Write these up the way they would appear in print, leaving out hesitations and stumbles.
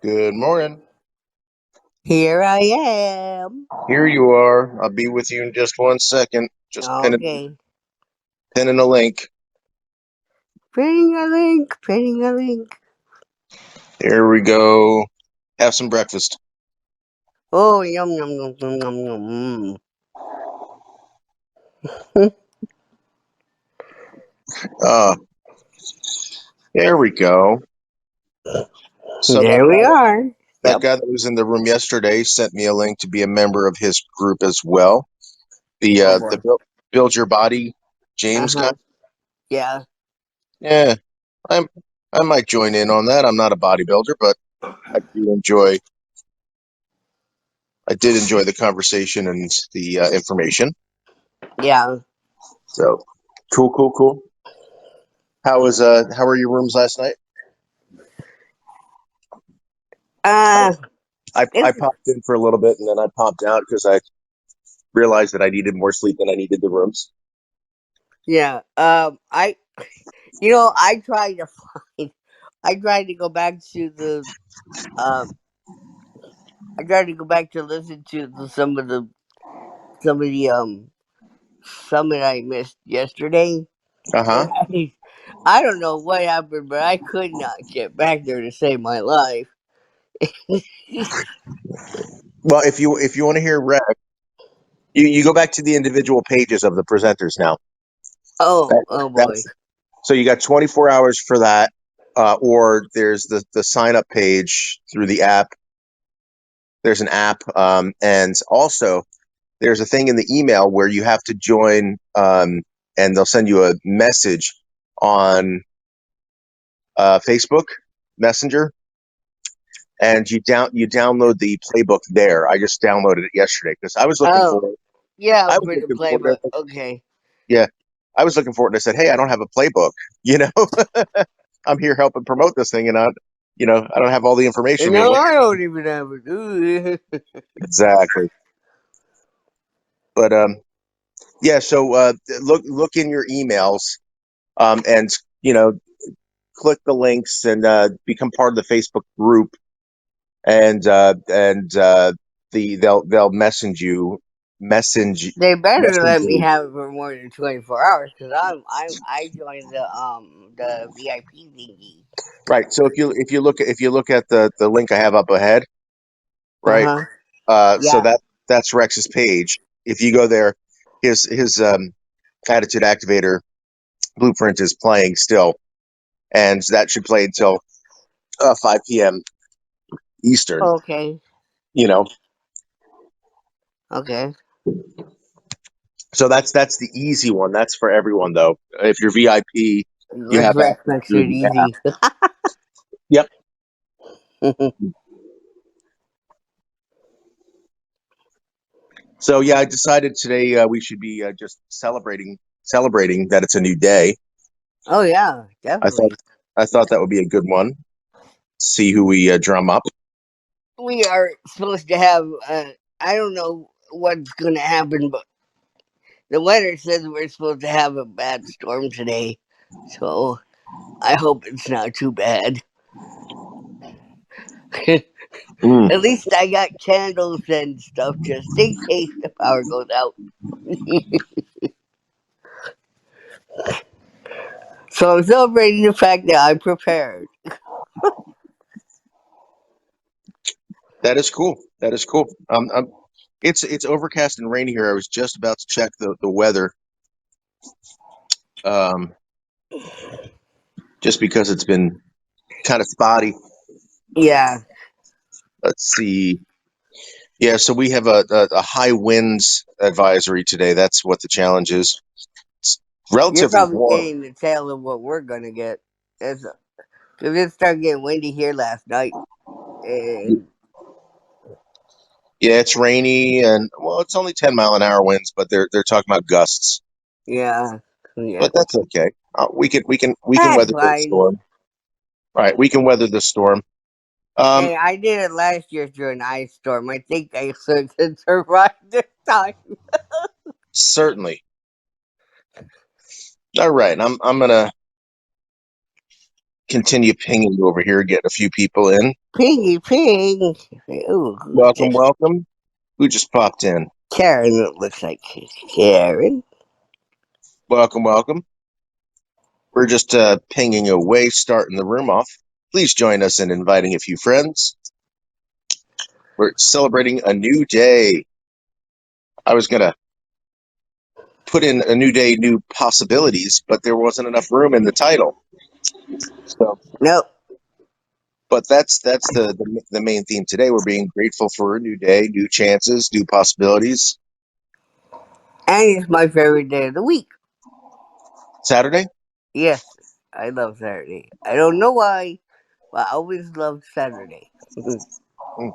Good morning. Here I am. Here you are. I'll be with you in just 1 second. Just Okay. pinning a link. Printing a link, printing a link. Here we go. Have some breakfast. Oh, yum, yum, yum, yum, yum, yum. Mm. Uh, there we go. So that There we guy, are. that Yep. guy that was in the room yesterday sent me a link to be a member of his group as well. The Oh, uh, boy. the build your body, Uh James guy. huh. Yeah. Yeah, I'm. I might join in on that. I'm not a bodybuilder, but I do enjoy. I did enjoy the conversation and the information. Yeah. So cool, cool, cool. How were your rooms last night? Uh, I it's, popped in for a little bit and then I popped out because I realized that I needed more sleep than I needed the rooms. yeah. I tried to find, I tried to go back to um, I tried to go back to listen to some of the, summit I missed yesterday. Uh huh. And I don't know what happened, but I could not get back there to save my life. Well, if you want to hear rec, you go back to the individual pages of the presenters now. Oh, That, oh boy. that's so you got 24 hours for that, or there's the sign up page through the app. There's an app, and also there's a thing in the email where you have to join, and they'll send you a message on Facebook Messenger, and you download the playbook there. I just downloaded it yesterday because I was looking for Oh, it. yeah, I was for the looking for playbook. it. Okay. Yeah, I was looking for it, and I said, "Hey, I don't have a playbook. You know, I'm here helping promote this thing, and I don't have all the information here." No, I don't even have it. Exactly, but yeah. So look in your emails, and you know, click the links and become part of the Facebook group, and they'll They better message let me you. have it for more than 24 hours because I joined the VIP thingy. Right. So if you look at the link I have up ahead, Uh right? huh. So Yeah. that's Rex's page. If you go there, his attitude activator blueprint is playing still, and that should play until 5 p.m. Eastern. Okay. You know, Okay. so that's the easy one. That's for everyone though. If you're VIP, you have Rex access makes through it the app. easy. Yep. So yeah, I decided today we should be just celebrating that it's a new day. Oh yeah, I thought definitely. I thought that would be a good one. See who we drum up. We are supposed to have. I don't know what's going to happen, but the weather says we're supposed to have a bad storm today. So I hope it's not too bad. Mm, At least I got candles and stuff just in case the power goes out. So I'm celebrating the fact that I'm prepared. that is cool. That is cool. It's overcast and rainy here. I was just about to check the weather, um, just because it's been kind of spotty. Yeah. Let's see. Yeah, so we have a high winds advisory today. That's what the challenge is. It's You're relatively probably warm. getting the tail of what we're going to get. Because it started getting windy here last night. And Yeah, it's rainy and well, it's only 10-mile-an-hour winds, but they're talking about gusts. yeah. Yeah. But that's okay. We can That's weather the fine. storm. All right, we can weather the storm. Um, Hey, I did it last year during the ice storm. I think I should survive this time. certainly. All right, I'm gonna continue pinging over here, getting a few people in. Pingy ping. Ooh, who's Welcome, this? welcome. Who just popped in? Karen, it looks like Karen. Welcome, welcome. We're just pinging away, starting the room off. Please join us in inviting a few friends. We're celebrating a new day. I was going to put in a new day, new possibilities, but there wasn't enough room in the title. So, Nope. but that's the main theme today. We're being grateful for a new day, new chances, new possibilities. And it's my favorite day of the week. Saturday? Yes, I love Saturday. I don't know why, but I always loved Saturday. Hmm.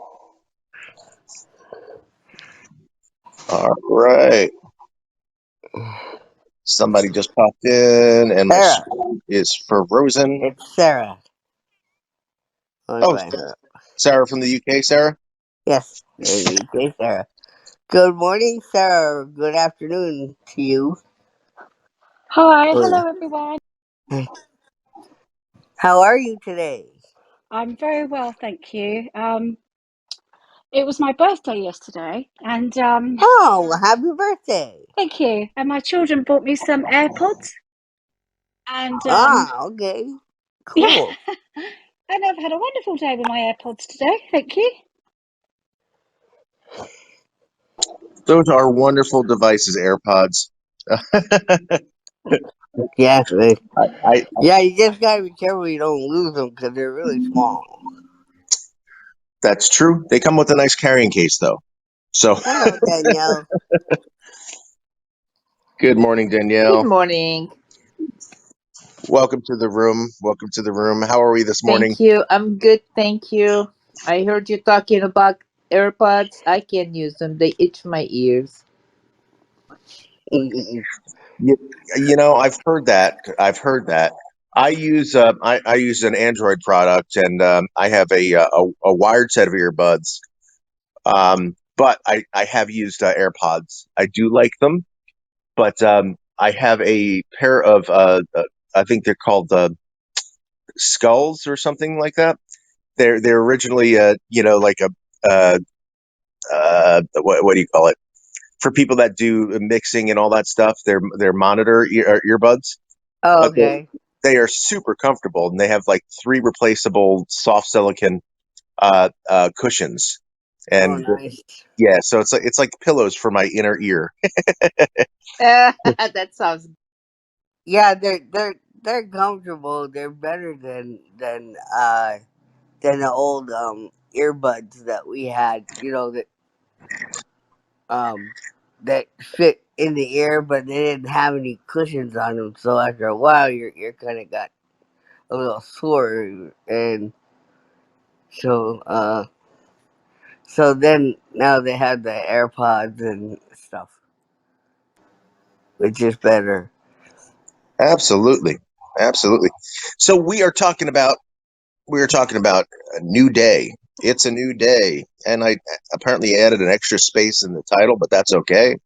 All right. Somebody just popped in, and my Sarah. screen is frozen. It's Sarah. I'll Oh, invite her up. Sarah from the UK, Sarah? Yes, okay, Sarah. Good morning, Sarah. Good afternoon to you. Hi, Or- hello everyone. How are you today? I'm very well, thank you. It was my birthday yesterday, and Oh, happy birthday. thank you. And my children bought me some AirPods, and Ah, okay. yeah, Cool. and I've had a wonderful day with my AirPods today. Thank you. Those are wonderful devices, AirPods. Yeah, I yeah, you just gotta be careful you don't lose them because they're really small. That's true. They come with a nice carrying case, though. So, Hello, Danielle. good morning, Good Danielle. morning. Welcome to the room. Welcome to the room. How are we this morning? Thank you. I'm good. Thank you. I heard you talking about AirPods. I can use them. They itch my ears. You, I've heard that. I've heard that. I use an Android product, and I have a wired set of earbuds. But I have used AirPods. I do like them, but I have a pair of I think they're called skulls or something like that. They're originally like a what do you call it, for people that do mixing and all that stuff. They're monitor earbuds, Oh, but okay. they are super comfortable, and they have like three replaceable soft silicon cushions, Oh, and nice. yeah, so it's like pillows for my inner ear. That sounds. Yeah, they're comfortable. They're better than the old earbuds that we had. Um that fit in the ear, but they didn't have any cushions on them. So after a while, your ear kind of got a little sore, and so so then now they have the AirPods and stuff, which is better. Absolutely, absolutely. So we are talking about a new day. It's a new day, and I apparently added an extra space in the title, but that's okay.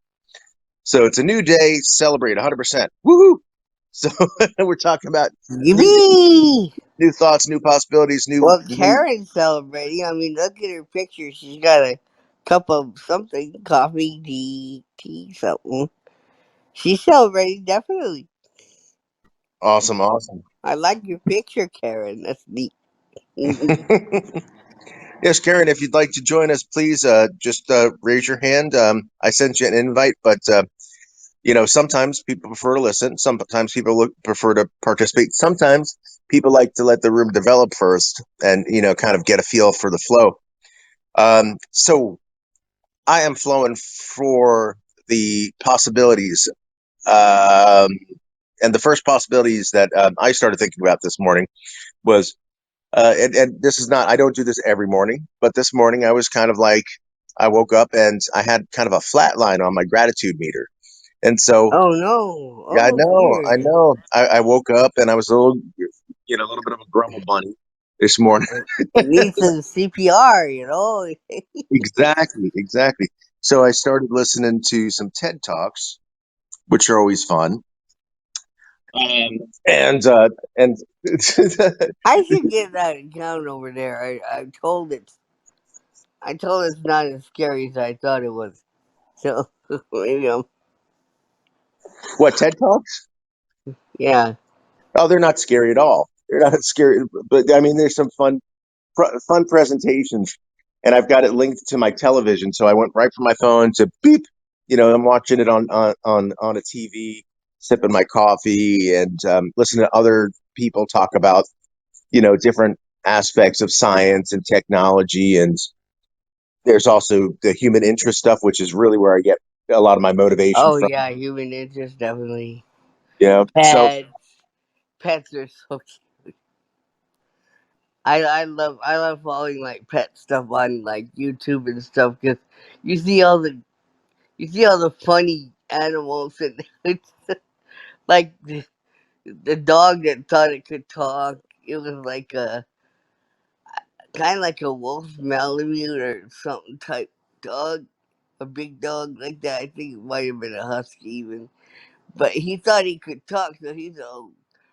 So it's a new day. Celebrate 100%. Woohoo! So we're talking about new Yippee! new thoughts, new possibilities, Well, new. Karen's celebrating. I mean, look at her picture. She's got a cup of something, coffee, tea, something. She's celebrating, definitely. Awesome, awesome. I like your picture, Karen. That's neat. Yes, Karen, if you'd like to join us, please just raise your hand. I sent you an invite, but sometimes people prefer to listen. Sometimes people prefer to participate. Sometimes people like to let the room develop first and, kind of get a feel for the flow. So I am flowing for the possibilities. Um, and the first possibilities that I started thinking about this morning was, and this is not, I don't do this every morning, but this morning I was kind of like, I woke up and I had kind of a flat line on my gratitude meter. And so, Oh no! yeah, I Oh, know, I weird. know. I woke up and I was a little bit of a grumble bunny this morning. It needs some CPR, you know. Exactly, exactly. So I started listening to some TED Talks, which are always fun. And I should get that account over there. I told it's not as scary as I thought it was. So what, TED Talks? yeah. Oh, they're not scary at all. They're not scary, but I mean, there's some fun presentations, and I've got it linked to my television. So I went right from my phone to beep. I'm watching it on a TV, sipping my coffee, and listening to other people talk about different aspects of science and technology. And there's also the human interest stuff, which is really where I get a lot of my motivation Oh from. yeah, human interest definitely. So Pets, pets are so. I love following like pet stuff on like YouTube and stuff because you see all the you see all the funny animals and it's like the dog that thought it could talk. It was like a kind of like a wolf malamute or something type dog, a big dog like that. I think it might have been a husky even, but he thought he could talk, so he's all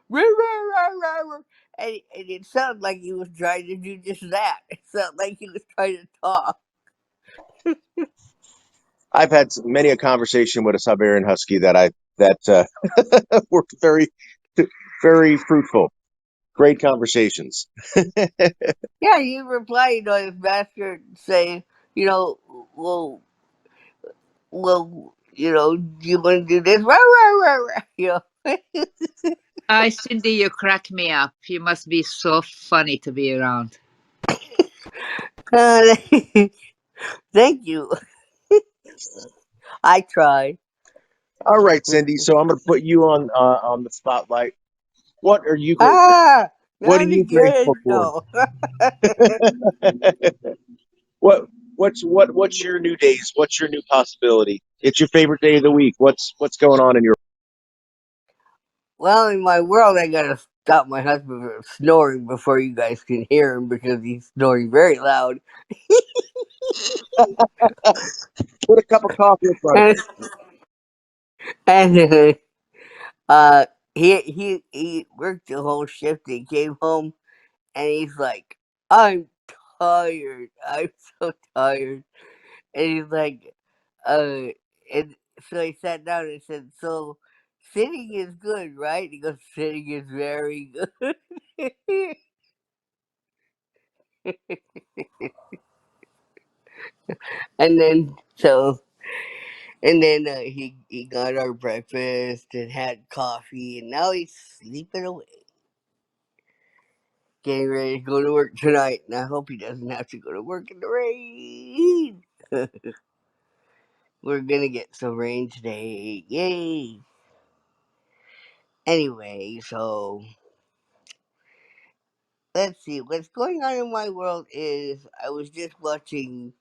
"Rah, rah, rah, rah, rah," and it sounded like he was trying to do just that. It sounded like he was trying to talk. I've had many a conversation with a Siberian Husky that were very, very fruitful. Great conversations. Yeah, you reply, his master saying, you know, well, do you want to do this? Rah, rah, rah, rah, Cindy, you crack me up. You must be so funny to be around. Uh, thank you. I tried. All right, Cindy. So I'm going to put you on the spotlight. What are you grateful? Ah, What are not you grateful again. for? No. What's your new days? What's your new possibility? It's your favorite day of the week. What's going on in your? Well, in my world, I gotta stop my husband from snoring before you guys can hear him because he's snoring very loud. Put a cup of coffee in front of And, him. and he worked the whole shift. He came home and he's like, "I'm tired. I'm so tired." And he's like, uh, and so he sat down and said, "So sitting is good, right?" He goes, "Sitting is very good." and then so and then he got our breakfast and had coffee, and now he's sleeping away, getting ready to go to work tonight. And I hope he doesn't have to go to work in the rain. We're gonna get some rain today, yay! Anyway, so let's see what's going on in my world. Is I was just watching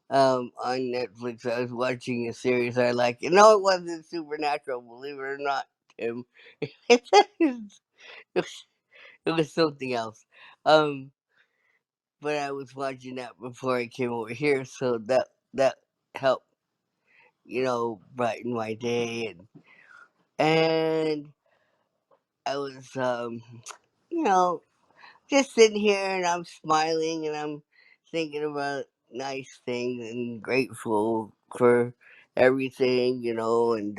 on Netflix. I was watching a series I like. You know, it wasn't Supernatural, believe it or not, Tim. It was, it was something else. Um, but I was watching that before I came over here, so that helped, brighten my day, and I was you know, just sitting here and I'm smiling and I'm thinking about nice things and grateful for everything, and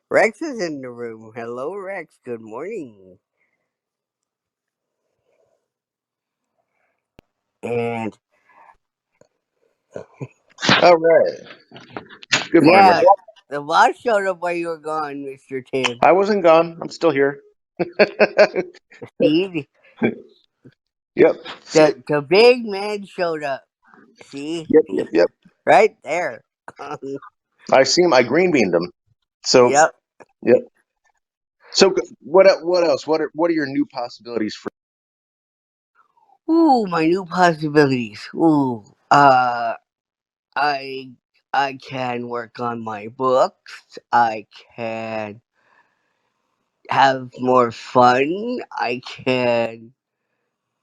Rex is in the room. Hello, Rex. Good morning. And All right. Good morning, Rick. yeah, the boss showed up while you were gone, Mr. Tim. I wasn't gone. I'm still here. See, Yep. the big man showed up. See, Yep. Yep. Yep. right there. I see him. I green beaned him. So Yep. yep. So what else? What are your new possibilities for? Ooh, my new possibilities. Ooh, I I can work on my books. I can have more fun. I can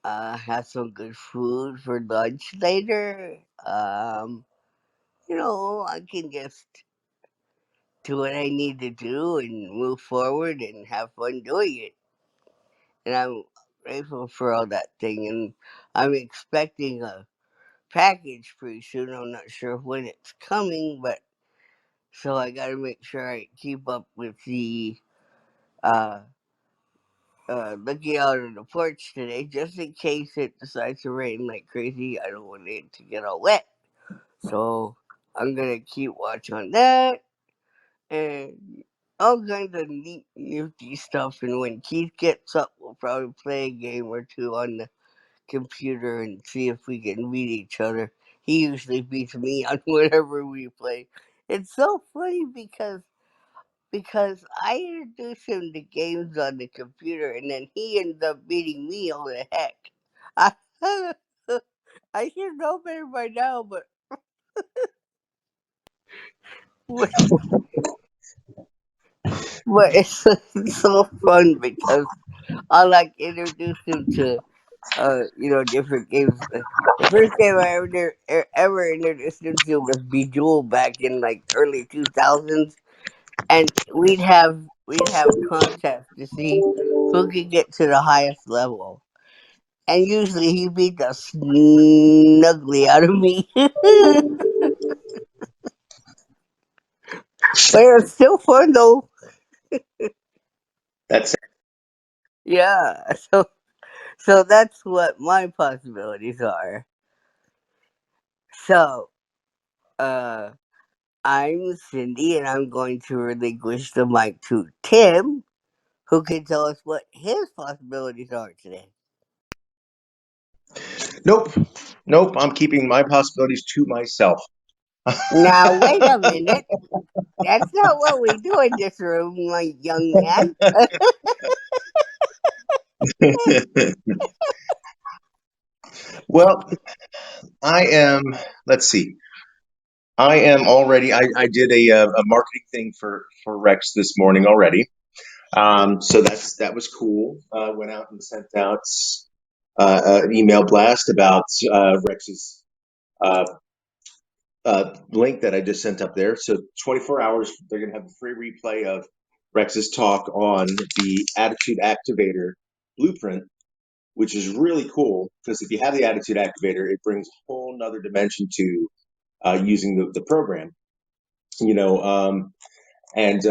have some good food for lunch later. I can just to what I need to do and move forward and have fun doing it. And I'm grateful for all that thing. And I'm expecting a package pretty soon. I'm not sure when it's coming, but so I got to make sure I keep up with the uh, looking out on the porch today, just in case it decides to rain like crazy. I don't want it to get all wet, so I'm gonna keep watch on that and all kinds of neat, nifty stuff. And when Keith gets up, we'll probably play a game or two on the computer and see if we can beat each other. He usually beats me on whatever we play. It's so funny because I introduce him to games on the computer and then he ends up beating me all the heck. I, I should know better by now, but, but it's so fun because I like introduce him to different games. The first game I ever introduced him to was Bejeweled back in like early 2000s, and we'd have contests to see who could get to the highest level. And usually he beat the snugly out of me. But it was still fun though. That's Yeah. So that's what my possibilities are. So, uh I'm Cindy and I'm going to relinquish the mic to Tim, who can tell us what his possibilities are today. nope, nope. I'm keeping my possibilities to myself. Now wait a minute. That's not what we do in this room, my young man. Well, I am. Let's see. I am already. I did a marketing thing for Rex this morning already. So that was cool. Went out and sent out an email blast about Rex's uh, link that I just sent up there. So 24 hours, they're going to have a free replay of Rex's talk on the Attitude Activator blueprint, which is really cool because if you have the Attitude Activator, it brings a whole nother dimension to using the program. You know, and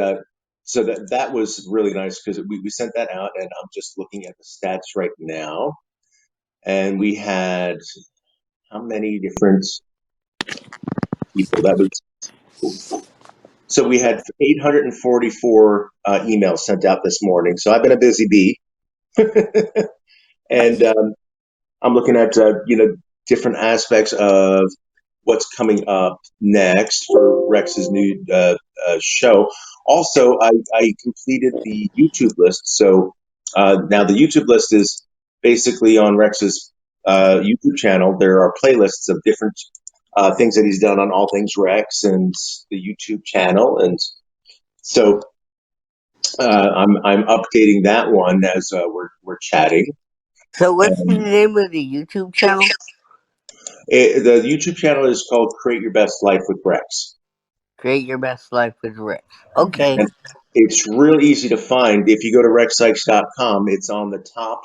so that was really nice because we sent that out, and I'm just looking at the stats right now, and we had how many different people? That was cool. So we had 844 emails sent out this morning. So I've been a busy bee, and I'm looking at different aspects of what's coming up next for Rex's new show. Also, I completed the YouTube list. So now the YouTube list is basically on Rex's YouTube channel. There are playlists of different things that he's done on All Things Rex and the YouTube channel, and so I'm updating that one as we're chatting. So what's the And name of the YouTube channel? the YouTube channel is called Create Your Best Life with Rex. Create Your Best Life with Rex. Okay. And it's real easy to find. If you go to rexsikes.com, it's on the top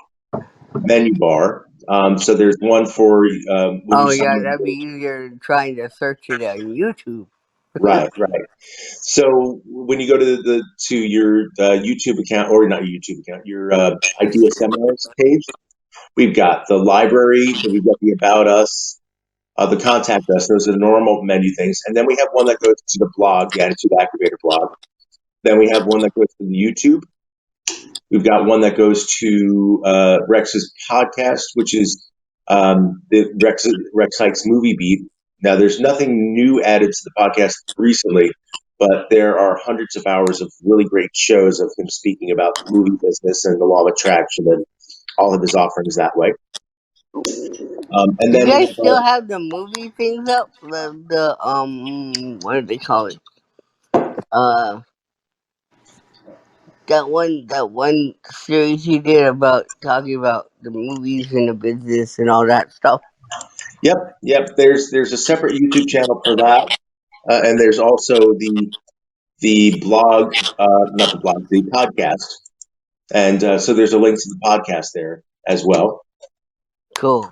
menu bar. So there's one for when you Oh sign yeah, in. that'd be easier than trying to search it on YouTube. Right, right. So when you go to your YouTube account, or not your YouTube account, your Idea Seminars page, we've got the library, we've got the About Us, the Contact Us. Those are the normal menu things. And then we have one that goes to the blog, the Attitude Activator blog. Then we have one that goes to the YouTube. We've got one that goes to Rex's podcast, which is the Rex Sikes Movie Beat. Now, there's nothing new added to the podcast recently, but there are hundreds of hours of really great shows of him speaking about the movie business and the law of attraction and all of his offerings that way. And Do you then we guys have still have the movie things up? The what do they call it? Uh, that one series he did about talking about the movies and the business and all that stuff. yep. There's a separate YouTube channel for that, and there's also the the blog, not the blog, the podcast. And so there's a link to the podcast there as well. Cool.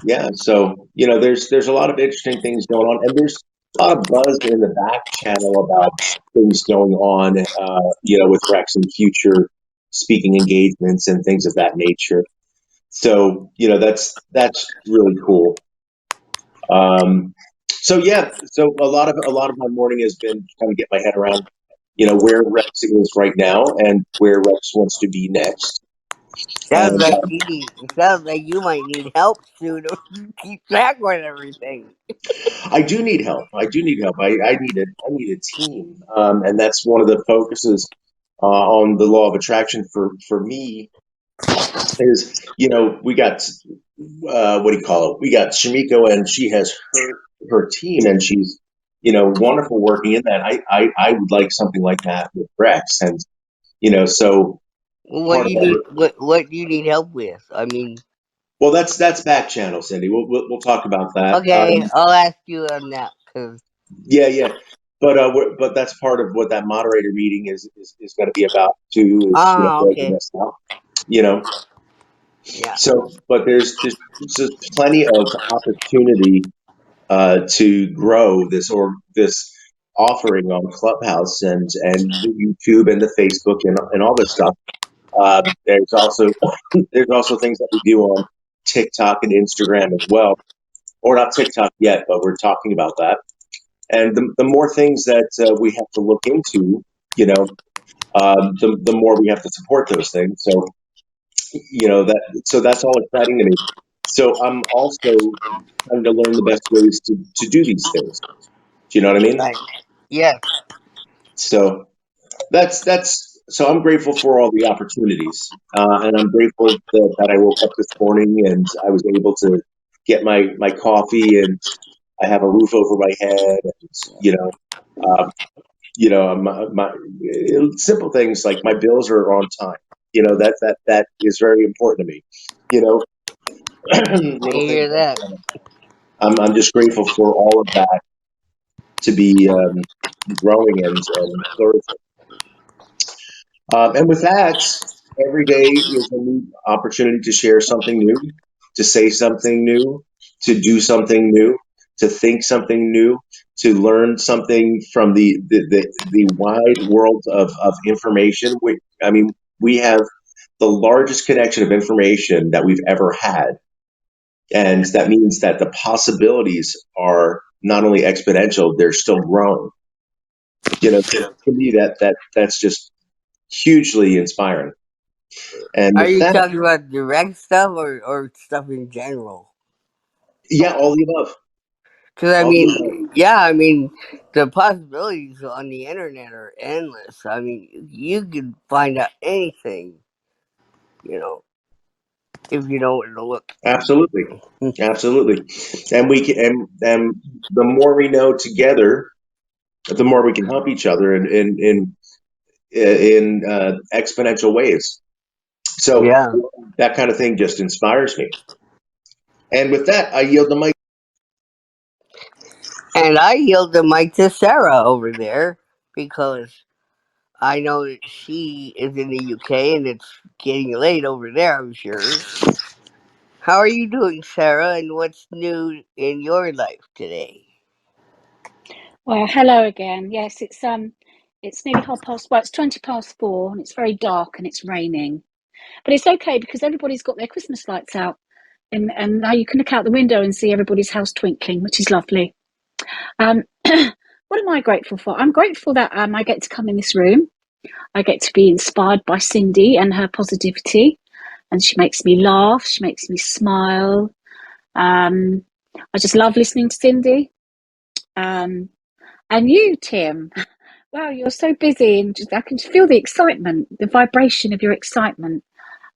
Yeah, so there's a lot of interesting things going on, and there's a lot of buzz in the back channel about things going on, with Rex and future speaking engagements and things of that nature. So that's really cool. So yeah, so a lot of my morning has been trying to get my head around, where Rex is right now and where Rex wants to be next. Sounds And like sounds like you might need help soon to keep track on everything. I do need help. I do need help. I need a team, and that's one of the focuses on the law of attraction for me. Is we got what do you call it? We got Shamiko, and she has her team, and she's wonderful working in that. I would like something like that with Rex, and so What part do of you that. need? What do you need help with? I mean, Well, that's back channel, Cindy. We'll talk about that. okay, I'll ask you on that because Yeah. But that's part of what that moderator meeting is going to be about too. Is building okay, this out. You know, yeah, so but there's plenty of opportunity to grow this offering on Clubhouse and the YouTube and the Facebook and all this stuff. There's also things that we do on TikTok and Instagram as well, or not TikTok yet, but we're talking about that. And the more things that we have to look into, the more we have to support those things. So that's all exciting to me. So I'm also trying to learn the best ways to do these things. Do you know what I mean? right, yes. So so I'm grateful for all the opportunities, and I'm grateful that I woke up this morning and I was able to get my coffee, and I have a roof over my head, and uh, simple things like my bills are on time. That is very important to me. You know, I little things hear like that. that. I'm just grateful for all of that to be growing and flourishing. And with that, every day is a new opportunity to share something new, to say something new, to do something new, to think something new, to learn something from the wide world of information. We have the largest connection of information that we've ever had. And that means that the possibilities are not only exponential, they're still growing. To me, that's just hugely inspiring. And Are with you that, talking about direct stuff or stuff in general? yeah, all the above, Because I all the above. mean, yeah, I mean, the possibilities on the internet are endless. I mean, you can find out anything, you know, if you know where to look. Absolutely, absolutely. And we can, and the more we know together, the more we can help each other in exponential ways. So Yeah. that kind of thing just inspires me. And with that, I yield the mic. And I yield the mic to Sarah over there because I know that she is in the UK and it's getting late over there, I'm sure. How are you doing, Sarah, and what's new in your life today? Well, hello again. Yes, it's nearly 4:30. Well, it's 4:20, and it's very dark and it's raining. But it's okay because everybody's got their Christmas lights out, and now you can look out the window and see everybody's house twinkling, which is lovely. Um, what am I grateful for? I'm grateful that I get to come in this room. I get to be inspired by Cindy and her positivity, and she makes me laugh. She makes me smile. Um, I just love listening to Cindy. Um, and you, Tim. Wow, you're so busy, and just, I can feel the excitement, the vibration of your excitement.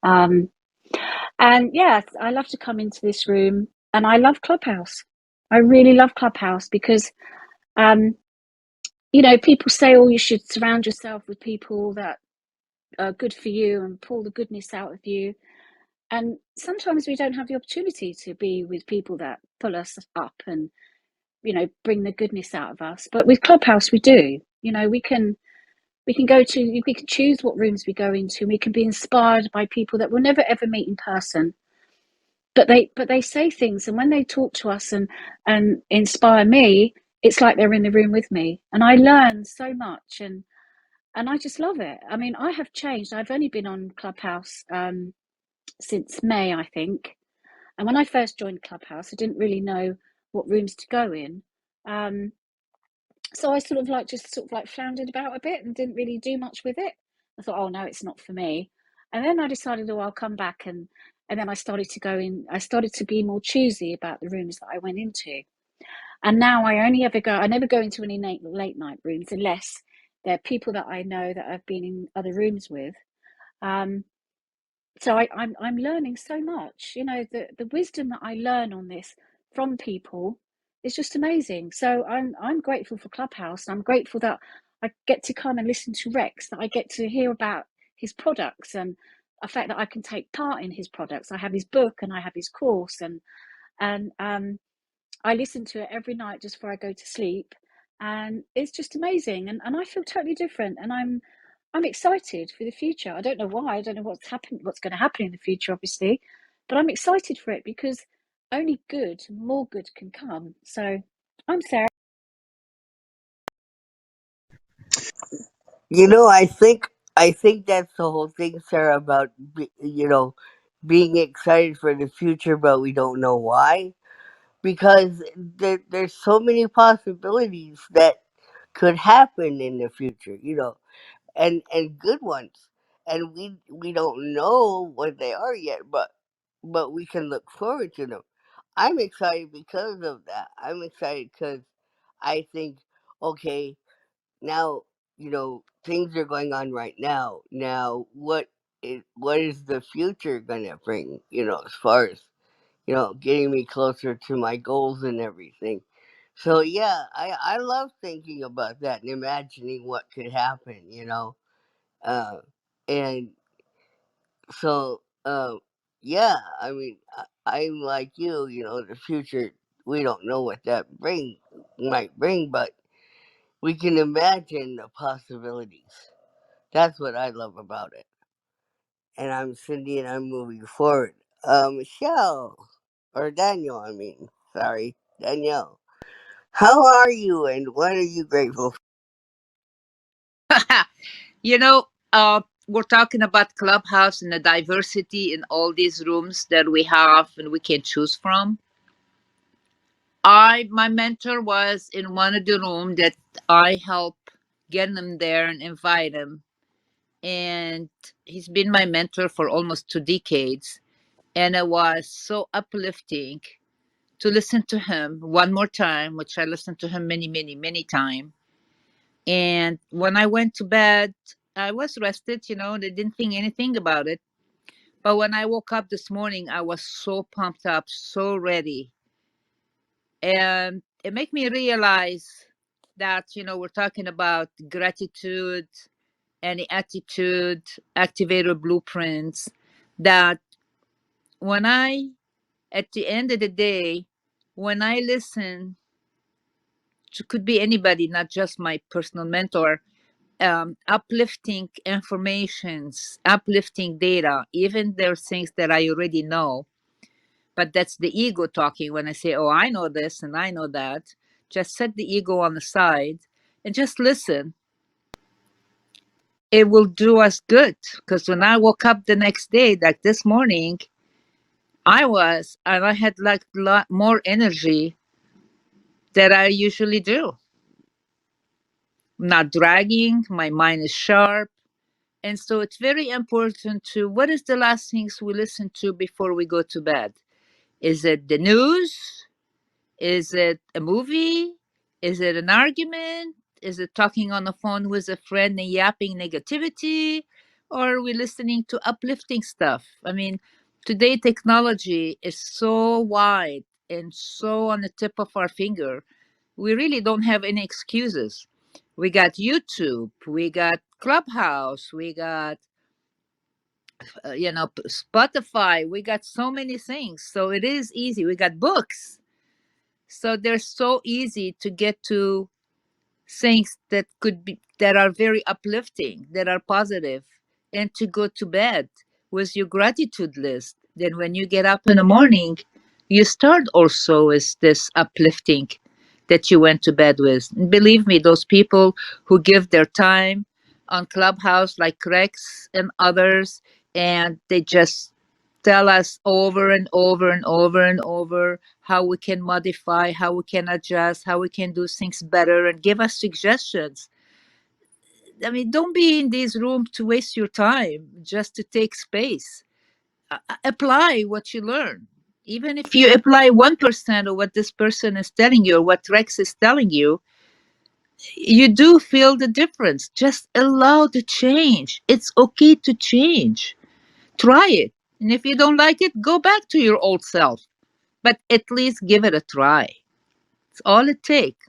Um, and yeah, I love to come into this room, and I love Clubhouse. I really love Clubhouse because, um, people say, oh, you should surround yourself with people that are good for you and pull the goodness out of you. And sometimes we don't have the opportunity to be with people that pull us up and, bring the goodness out of us. But with Clubhouse, we do. You know, we can choose what rooms we go into. We can be inspired by people that we'll never ever meet in person, but they say things, and when they talk to us and inspire me, it's like they're in the room with me, and I learn so much, and I just love it. I mean, I have changed. I've only been on Clubhouse since May, I think. And when I first joined Clubhouse, I didn't really know what rooms to go in. So I sort of like floundered about a bit and didn't really do much with it. I thought, oh no, it's not for me. And then I decided, oh, I'll come back, and then I started to go in. I started to be more choosy about the rooms that I went into. And now I never go into any late night rooms unless they're people that I know that I've been in other rooms with. So I'm learning so much. You know, the wisdom that I learn on this from people is just amazing. So I'm grateful for Clubhouse. I'm grateful that I get to come and listen to Rex, that I get to hear about his products, and the fact that I can take part in his products. I have his book and I have his course, and I listen to it every night just before I go to sleep, and it's just amazing. And I feel totally different, and I'm excited for the future. I don't know why. I don't know what's going to happen in the future, obviously, but I'm excited for it because only good, more good can come. So I'm Sarah. You know, I think that's the whole thing, Sarah, about being excited for the future, but we don't know why, because there's so many possibilities that could happen in the future. And good ones, and we don't know what they are yet, but we can look forward to them. I'm excited because of that. I'm excited because I think, okay, now things are going on right now. Now what is the future gonna bring? As far as getting me closer to my goals and everything. So yeah, I love thinking about that and imagining what could happen. Uh, and so yeah, I mean, I'm like you. The future, we don't know what that might bring, but we can imagine the possibilities. That's what I love about it. And I'm Cindy, and I'm moving forward. Michelle, or Daniel, I mean, sorry, Danielle. How are you, and what are you grateful for? You know, we're talking about Clubhouse and the diversity in all these rooms that we have and we can choose from. My mentor was in one of the room that I helped get him there and invite him, and he's been my mentor for almost 2 decades, and it was so uplifting to listen to him one more time, which I listened to him many, many, many times. And when I went to bed, I was rested, and I didn't think anything about it. But when I woke up this morning, I was so pumped up, so ready. And it made me realize that, we're talking about gratitude and the attitude, activator blueprints, that when at the end of the day, when I listen to, could be anybody, not just my personal mentor, uplifting informations, uplifting data, even there are things that I already know, but that's the ego talking when I say, oh, I know this and I know that. Just set the ego on the side and just listen. It will do us good, because when I woke up the next day, like this morning, and I had like a lot more energy that I usually do. I'm not dragging, my mind is sharp. And so it's very important to, what is the last things we listen to before we go to bed? Is it the news? Is it a movie? Is it an argument? Is it talking on the phone with a friend and yapping negativity? Or are we listening to uplifting stuff? I mean, today technology is so wide and so on the tip of our finger. We really don't have any excuses. We got YouTube, we got Clubhouse, we got Spotify, we got so many things. So it is easy. We got books. So they're so easy to get to things that are very uplifting, that are positive, and to go to bed with your gratitude list. Then when you get up in the morning, you start also with this uplifting that you went to bed with. And believe me, those people who give their time on Clubhouse, like Rex and others, and they just tell us over and over and over and over how we can modify, how we can adjust, how we can do things better, and give us suggestions. I mean, don't be in these rooms to waste your time just to take space. Apply what you learn. Even if you apply 1% of what this person is telling you or what Rex is telling you, you do feel the difference. Just allow the change. It's okay to change. Try it. And if you don't like it, go back to your old self. But at least give it a try. It's all it takes.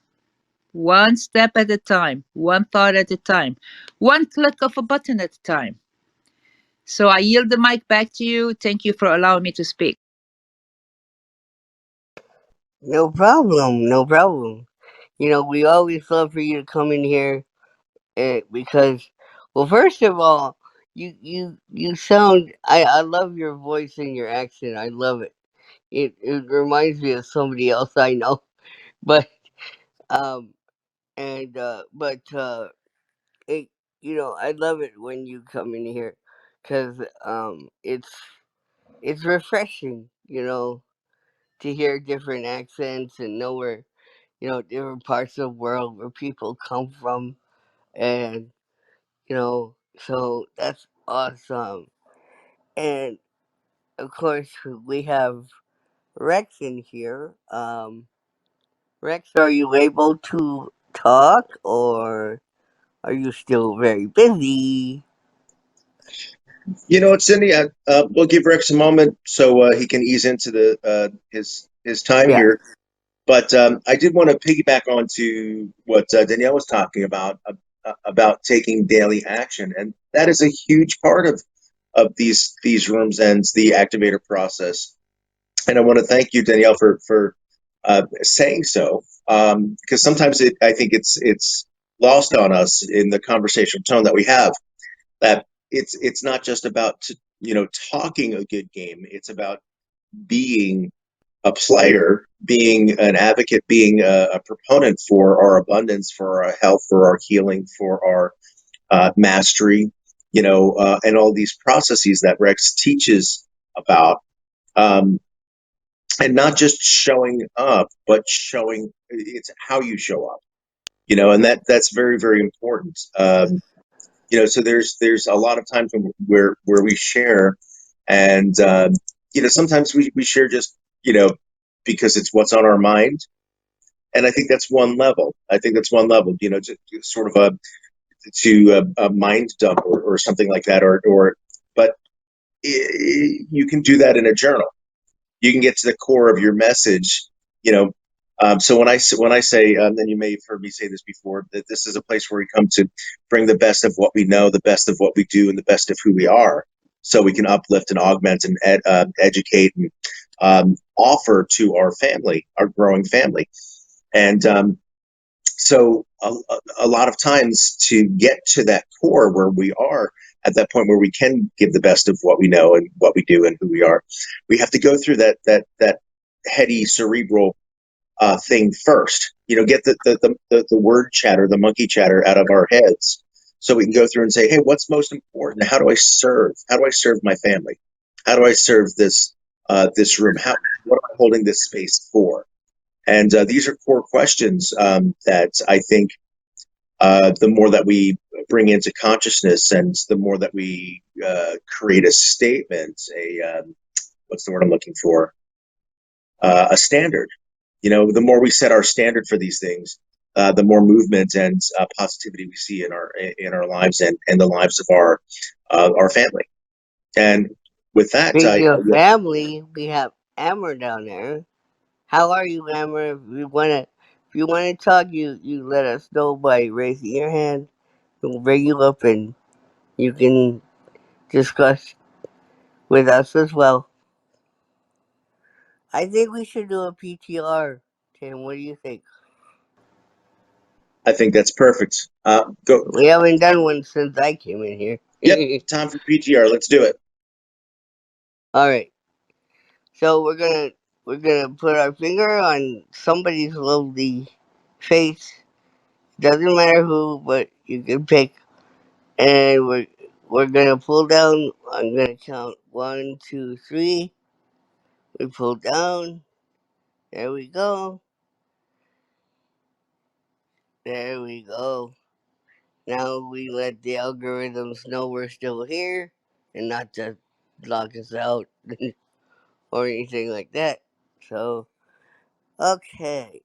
One step at a time, one thought at a time, one click of a button at a time. So I yield the mic back to you. Thank you for allowing me to speak. No problem, no problem. You know, we always love for you to come in here because, well, first of all, you sound. I love your voice and your accent. I love it. It reminds me of somebody else I know. But um but it I love it when you come in here because it's refreshing. To hear different accents and know where different parts of the world where people come from, and so that's awesome. And of course, we have Rex in here. Rex, are you able to talk, or are you still very busy? Cindy, we'll give Rex a moment so he can ease into his time Yeah. here. But I did want to piggyback onto what Danielle was talking about taking daily action, and that is a huge part of these rooms and the activator process. And I want to thank you, Danielle, for saying so, because sometimes I think it's lost on us in the conversational tone that we have, that it's not just about talking a good game. It's about being a player, being an advocate, being a proponent for our abundance, for our health, for our healing, for our mastery, and all these processes that Rex teaches about. Um, and not just showing up, but showing it's how you show up, and that's very, very important. So there's a lot of times where we share, and sometimes we share just because it's what's on our mind, and I think that's one level. Just sort of a mind dump or something like that, or but you can do that in a journal. You can get to the core of your message. So when I say, and you may have heard me say this before, that this is a place where we come to bring the best of what we know, the best of what we do, and the best of who we are, so we can uplift and augment and educate and offer to our family, our growing family. And so a lot of times, to get to that core where we are at that point where we can give the best of what we know and what we do and who we are, we have to go through that heady cerebral thing first. Get the word chatter, the monkey chatter out of our heads, so we can go through and say, hey, what's most important? How do I serve? How do I serve my family? How do I serve this room? What am I holding this space for? And these are core questions that I think the more that we bring into consciousness, and the more that we create a statement, what's the word I'm looking for? A standard. The more we set our standard for these things, the more movement and positivity we see in our lives, and the lives of our family. And with that, Speaking of family, we have Amber down there. How are you, Amber? If you wanna talk, you let us know by raising your hand. We'll bring you up and you can discuss with us as well. I think we should do a PTR. Tim, what do you think? I think that's perfect. Go. We haven't done one since I came in here. Yep. Time for PTR. Let's do it. All right. So we're gonna put our finger on somebody's lovely face. Doesn't matter who, but you can pick. And we're gonna pull down. I'm gonna count 1, 2, 3. We pull down. There we go. There we go. Now we let the algorithms know we're still here and not to lock us out or anything like that. So, okay.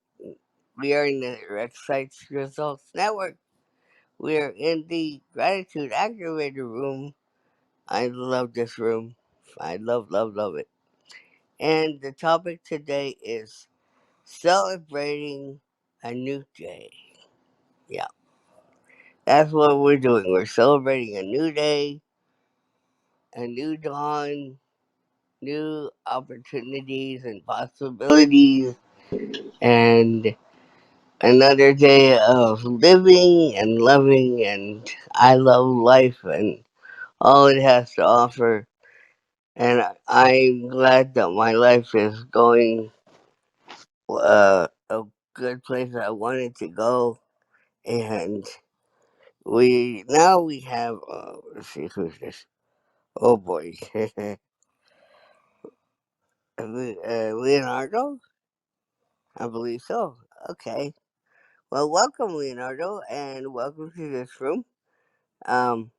We are in the Red Sites Results Network. We are in the Gratitude Activator room. I love this room. I love it. And the topic today is celebrating a new day. Yeah, that's what we're doing. We're celebrating a new day, a new dawn, new opportunities and possibilities, and another day of living and loving. And I love life and all it has to offer. And I'm glad that my life is going a good place I wanted to go. And we have let's see who's this. Oh boy, Leonardo, I believe so. Okay, well, welcome Leonardo, and welcome to this room. Um,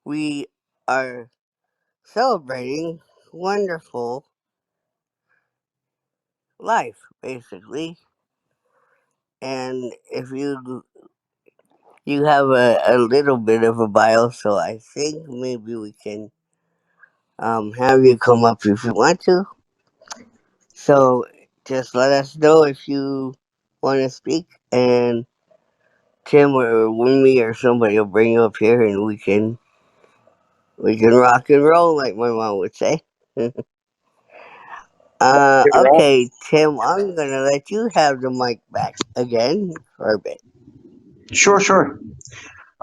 we are celebrating wonderful life, basically. And if you have a little bit of a bio, so I think maybe we can have you come up if you want to. So just let us know if you want to speak, and Tim or Winnie or somebody will bring you up here, and we can rock and roll, like my mom would say. Kick her off. Okay, Tim, I'm gonna let you have the mic back again for a bit. Sure, sure.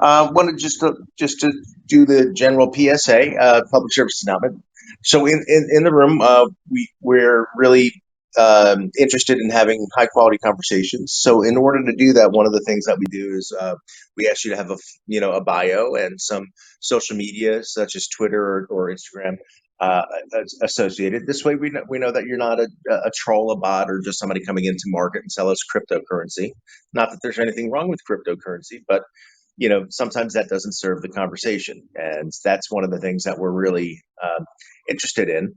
Wanted just to do the general PSA, public service announcement. So in the room, we're really interested in having high quality conversations. So in order to do that, one of the things that we do is we ask you to have a bio and some social media such as Twitter or Instagram uh, associated. This way, we know that you're not a troll, a bot, or just somebody coming into market and sell us cryptocurrency. Not that there's anything wrong with cryptocurrency, but sometimes that doesn't serve the conversation, and that's one of the things that we're really interested in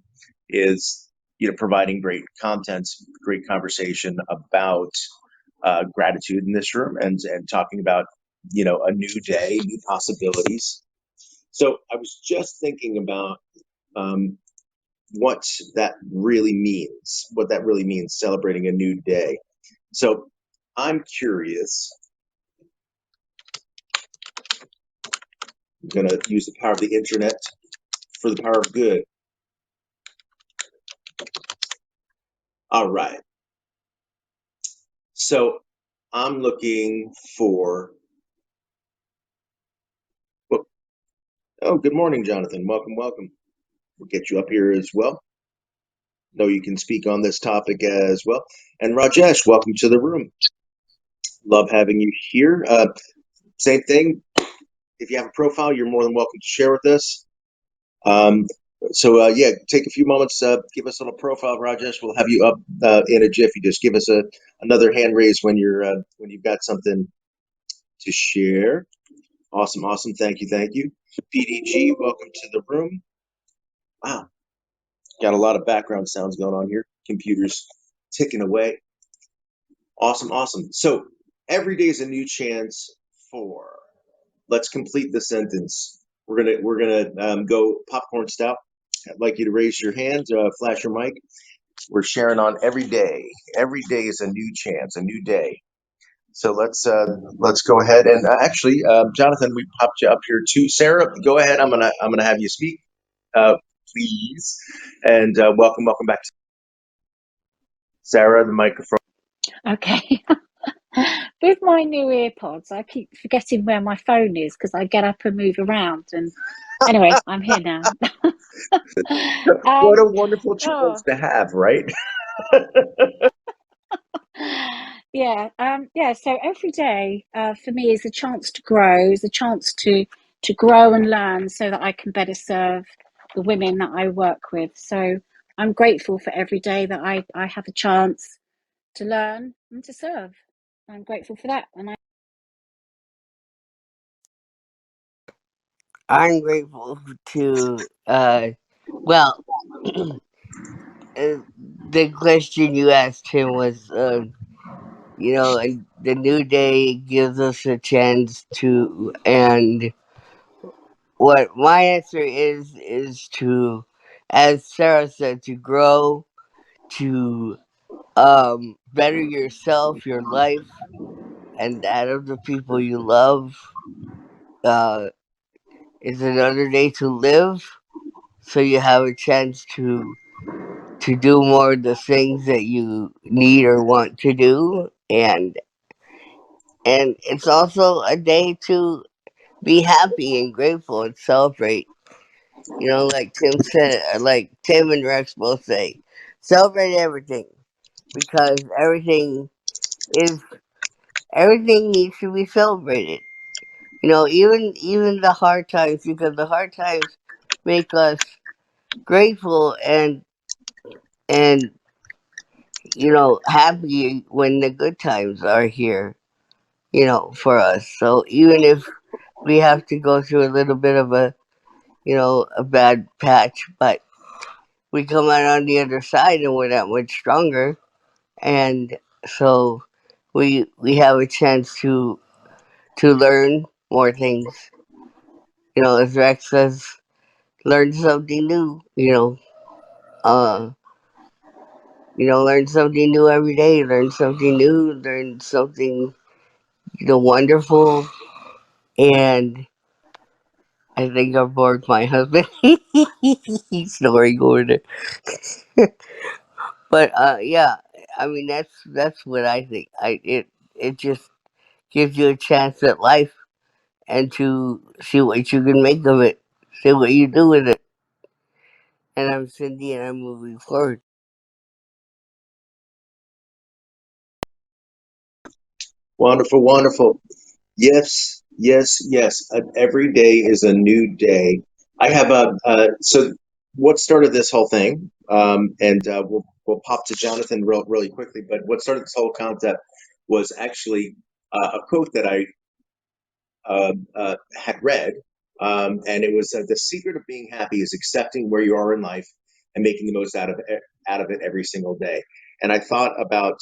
is providing great content, great conversation about gratitude in this room, and talking about a new day, new possibilities. So I was just thinking about um, what that really means, celebrating a new day. So I'm curious. I'm going to use the power of the internet for the power of good. All right. So I'm looking for. Oh, good morning, Jonathan. Welcome, welcome. We'll get you up here as well. Know you can speak on this topic as well. And Rajesh, welcome to the room. Love having you here. Same thing. If you have a profile, you're more than welcome to share with us. So yeah, take a few moments. Give us a little profile, Rajesh. We'll have you up in a jiffy. Just give us another hand raise when you've got something to share. Awesome, awesome. Thank you, thank you. PDG, welcome to the room. Wow, got a lot of background sounds going on here. Computers ticking away. Awesome, awesome. So every day is a new chance for. Let's complete the sentence. We're gonna go popcorn style. I'd like you to raise your hand, flash your mic. We're sharing on every day. Every day is a new chance, a new day. So let's go ahead and actually, Jonathan, we popped you up here too. Sarah, go ahead. I'm gonna have you speak, please, and welcome back, Sarah. The microphone. Okay. With my new earpods, I keep forgetting where my phone is because I get up and move around. And anyway, I'm here now. What um, a wonderful challenge oh, to have, right? yeah. So every day for me is a chance to grow, is a chance to grow and learn, so that I can better serve the women that I work with. So I'm grateful for every day that I have a chance to learn and to serve. I'm grateful for that, and I'm grateful to well the question you asked him was the new day gives us a chance to, and what my answer is to, as Sarah said, to grow, to better yourself, your life, and that of the people you love. uh is another day to live, so you have a chance to do more of the things that you need or want to do, and it's also a day to be happy and grateful and celebrate. Like Tim said, like Tim and Rex both say, celebrate everything, because is everything needs to be celebrated. Even the hard times, because the hard times make us grateful and happy when the good times are here, for us. So even if we have to go through a little bit of a bad patch, but we come out on the other side and we're that much stronger. And so we have a chance to learn more things. As Rex says, learn something new. Uh, learn something new every day. Learn something new. Learn something wonderful. And I think I bored my husband. He's snoring over there. But yeah, I mean that's what I think. It just gives you a chance at life and to see what you can make of it, see what you do with it. And I'm Cindy, and I'm moving forward. Wonderful, wonderful. Yes, yes, yes. Every day is a new day. I have so what started this whole thing, and we'll pop to Jonathan really quickly. But what started this whole concept was actually a quote that I had read, and it was the secret of being happy is accepting where you are in life and making the most out of it every single day. And I thought about,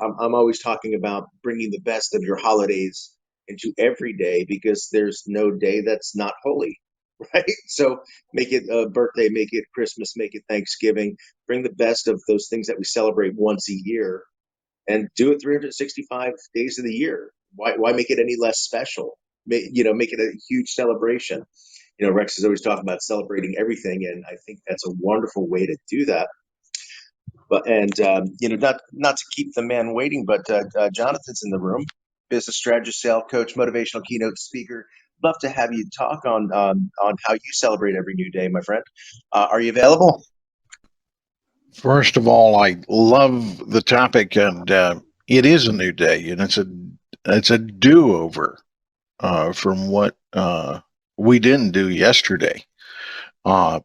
I'm always talking about bringing the best of your holidays into every day, because there's no day that's not holy, right? So make it a birthday, make it Christmas, make it Thanksgiving. Bring the best of those things that we celebrate once a year, and do it 365 days of the year. Why make it any less special? Make it a huge celebration. Rex is always talking about celebrating everything, and I think that's a wonderful way to do that. But and not to keep the man waiting, but Jonathan's in the room, business strategist, sales coach, motivational keynote speaker. Love to have you talk on how you celebrate every new day, my friend. Are you available? First of all, I love the topic, and it is a new day, and it's a do over from what we didn't do yesterday. Uh,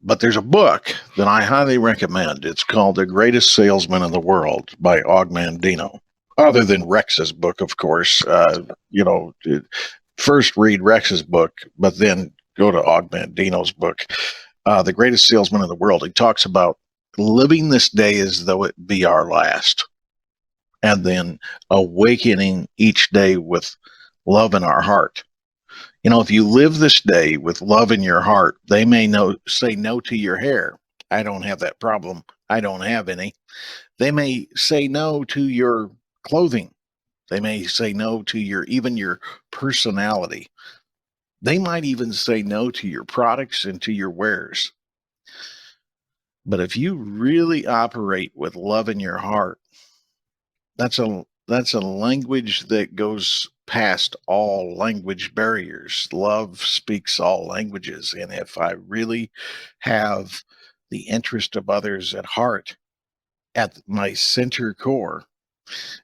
but there's a book that I highly recommend. It's called The Greatest Salesman in the World by Og Mandino. Other than Rex's book, of course, first read Rex's book, but then go to Og Mandino's book, The Greatest Salesman in the World. He talks about living this day as though it be our last, and then awakening each day with love in our heart. If you live this day with love in your heart, they may say no to your hair. I don't have that problem. I don't have any. They may say no to your clothing. They may say no to even your personality. They might even say no to your products and to your wares. But if you really operate with love in your heart, that's a language that goes past all language barriers. Love speaks all languages. And if I really have the interest of others at heart, at my center core,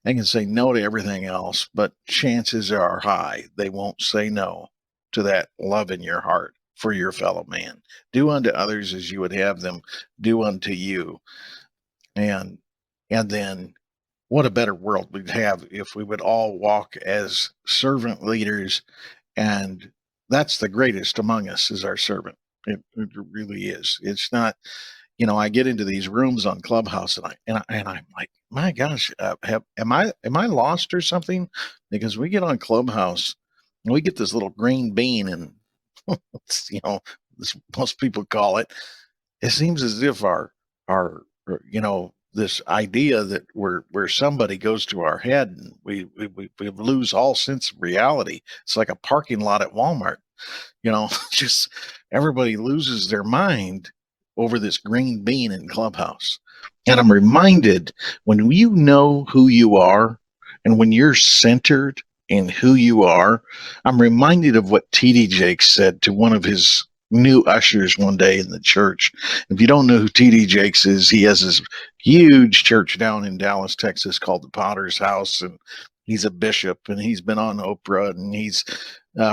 I can say no to everything else, but chances are high they won't say no to that love in your heart for your fellow man. Do unto others as you would have them do unto you. And then what a better world we'd have if we would all walk as servant leaders. And that's the greatest among us, is our servant. It really is. It's not, I get into these rooms on Clubhouse, and I'm like, my gosh, am I lost or something? Because we get on Clubhouse and we get this little green bean, and most people call it. It seems as if our this idea that we're somebody goes to our head, and we lose all sense of reality. It's like a parking lot at Walmart. Just everybody loses their mind over this green bean in Clubhouse. And I'm reminded, when you know who you are and when you're centered in who you are, I'm reminded of what T.D. Jakes said to one of his new ushers one day in the church. If you don't know who T.D. Jakes is, he has this huge church down in Dallas, Texas called the Potter's House. And he's a bishop, and he's been on Oprah, and he's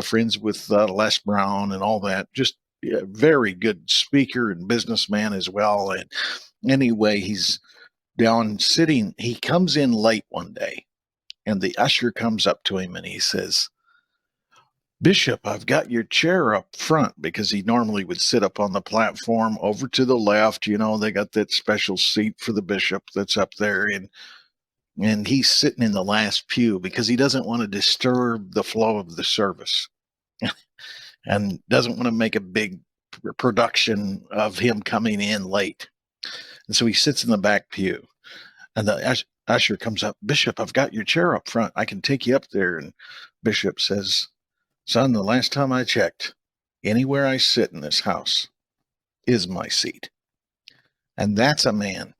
friends with Les Brown and all that. Just a very good speaker and businessman as well. And anyway, he's down sitting. He comes in late one day, and the usher comes up to him and he says, "Bishop, I've got your chair up front," because he normally would sit up on the platform over to the left. They got that special seat for the bishop that's up there. And he's sitting in the last pew because he doesn't want to disturb the flow of the service and doesn't want to make a big production of him coming in late. And so he sits in the back pew. And the usher comes up, "Bishop, I've got your chair up front. I can take you up there." And Bishop says, "Son, the last time I checked, anywhere I sit in this house is my seat." And that's a man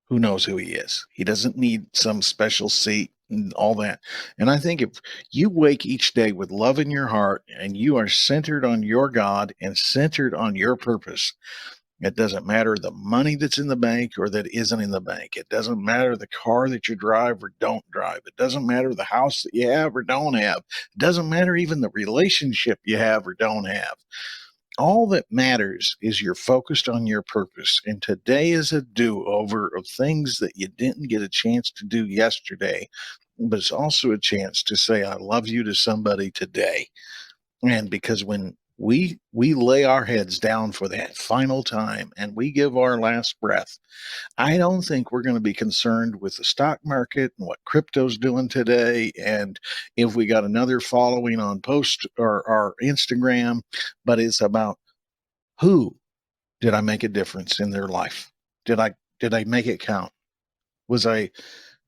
who knows who he is. He doesn't need some special seat and all that. And I think if you wake each day with love in your heart and you are centered on your God and centered on your purpose, it doesn't matter the money that's in the bank or that isn't in the bank. It doesn't matter the car that you drive or don't drive. It doesn't matter the house that you have or don't have. It doesn't matter even the relationship you have or don't have. All that matters is you're focused on your purpose. And today is a do-over of things that you didn't get a chance to do yesterday. But it's also a chance to say, I love you to somebody today. And because when we lay our heads down for that final time and we give our last breath, I don't think we're going to be concerned with the stock market and what crypto's doing today, and if we got another following on post or Instagram, but it's about, who did I make a difference in their life? Did I make it count? Was I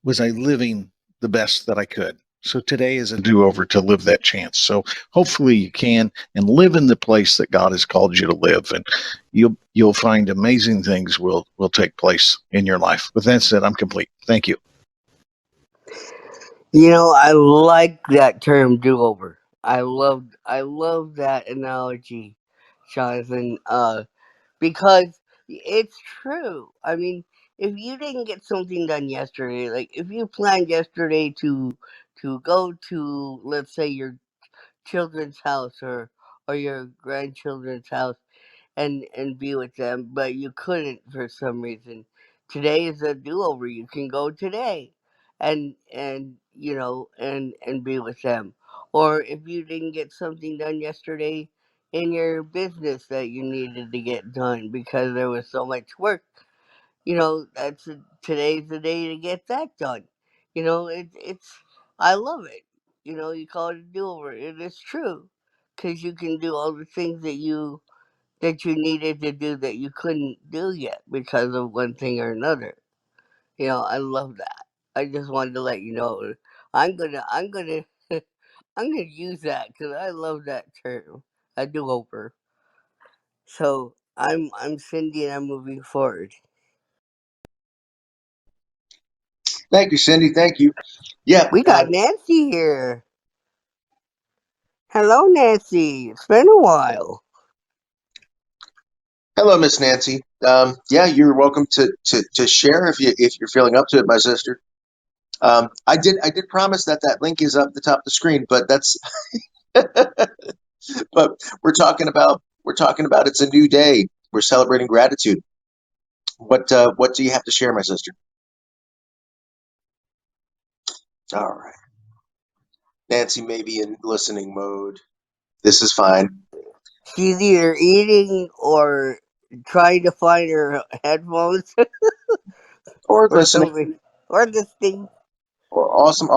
living the best that I could? So today is a do-over to live that chance. So hopefully you can, and live in the place that God has called you to live, and you'll find amazing things will take place in your life. With that said, I'm complete. Thank you. I like that term do-over. I love that analogy, Jonathan. Because it's true. I mean, if you didn't get something done yesterday, like if you planned yesterday to go to, let's say, your children's house or your grandchildren's house and be with them, but you couldn't for some reason. Today is a do-over. You can go today and be with them. Or if you didn't get something done yesterday in your business that you needed to get done because there was so much work, today's the day to get that done. It's I love it. You call it a do-over. It is true, because you can do all the things that you needed to do that you couldn't do yet because of one thing or another. I love that. I just wanted to let you know. I'm gonna I'm gonna use that because I love that term, a do-over. So I'm Cindy, and I'm moving forward. Thank you, Cindy. Thank you. Yeah. We got Nancy here. Hello, Nancy. It's been a while. Hello, Miss Nancy. Yeah, you're welcome to share if you're feeling up to it, my sister. I did promise that link is up the top of the screen, but that's but we're talking about it's a new day. We're celebrating gratitude. What do you have to share, my sister? All right. Nancy may be in listening mode. This is fine. She's either eating or trying to find her headphones Or or listening. something. Or listening. Or awesome.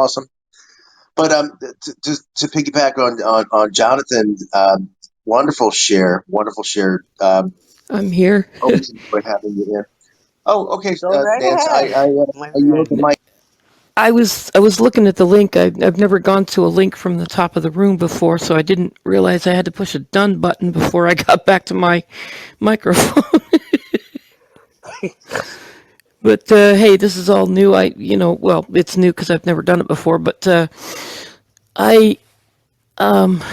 But to piggyback on Jonathan, wonderful share. I'm here. Always enjoy having you here. Oh, okay, Go right Nance, ahead, my I yield friend. the mic. I was looking at the link. I've never gone to a link from the top of the room before, so I didn't realize I had to push a done button before I got back to my microphone. But hey, this is all new. Well, it's new because I've never done it before. But I I've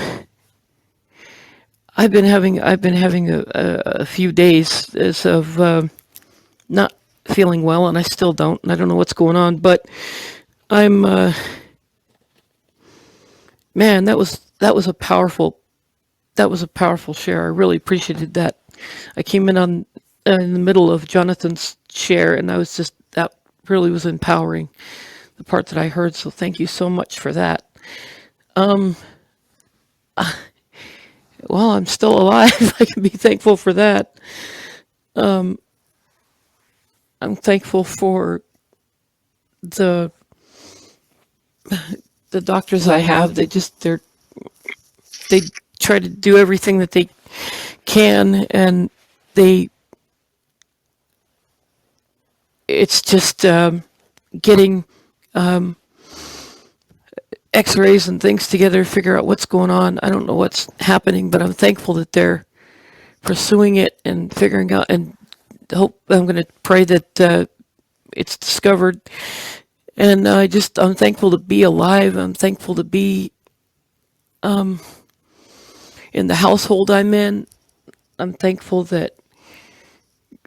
been having a few days of not feeling well, and I still don't. And I don't know what's going on, but I'm man. That was a powerful share. I really appreciated that. I came in the middle of Jonathan's share, and that really was empowering, the part that I heard. So thank you so much for that. Well, I'm still alive. I can be thankful for that. I'm thankful for the the doctors I have. They try to do everything that they can, and they it's just getting x-rays and things together to figure out what's going on. I don't know what's happening, but I'm thankful that they're pursuing it and figuring out, and I'm going to pray that it's discovered. And I'm thankful to be alive. I'm thankful to be in the household I'm in. I'm thankful that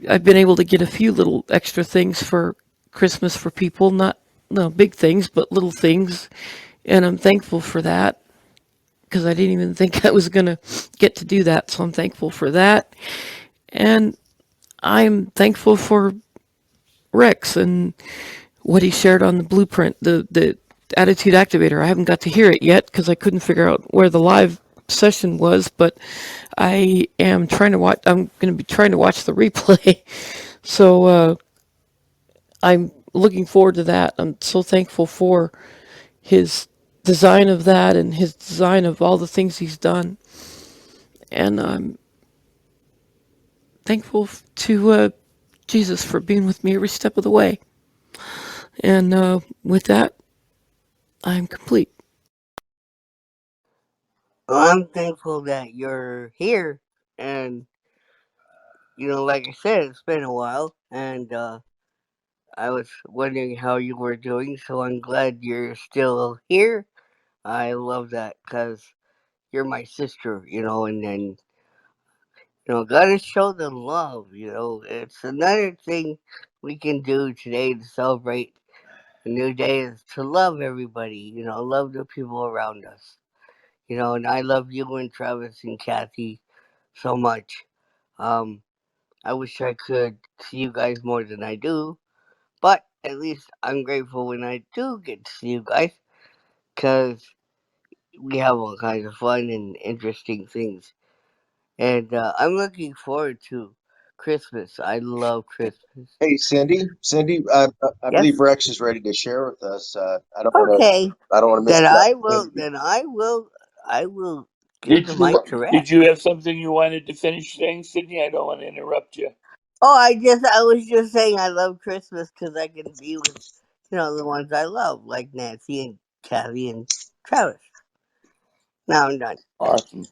I've been able to get a few little extra things for Christmas for people, not no big things, but little things. And I'm thankful for that because I didn't even think I was going to get to do that. So I'm thankful for that. And I'm thankful for Rex and what he shared on the blueprint, the attitude activator. I haven't got to hear it yet because I couldn't figure out where the live session was, but I am trying to watch. I'm going to be trying to watch the replay. So I'm looking forward to that. I'm so thankful for his design of that and his design of all the things he's done. And I'm thankful to Jesus for being with me every step of the way. And with that, I'm complete. I'm thankful that you're here. And, like I said, it's been a while. And I was wondering how you were doing. So I'm glad you're still here. I love that because you're my sister, and then, gotta show them love, It's another thing we can do today to celebrate a new day is to love everybody, love the people around us, and I love you and Travis and Kathy so much. Um, I wish I could see you guys more than I do, but at least I'm grateful when I do get to see you guys because we have all kinds of fun and interesting things. And I'm looking forward to Christmas. I love Christmas. Hey, Cindy, I believe Yes. Rex is ready to share with us. Okay. I don't want to miss Then the I will. opportunity. Then I will give Did the you mic to Rex. did you have something you wanted to finish saying, Sydney? I don't want to interrupt you. Oh, I was just saying I love Christmas because I can be with, the ones I love, like Nancy and Kathy and Travis. Now I'm done. Awesome.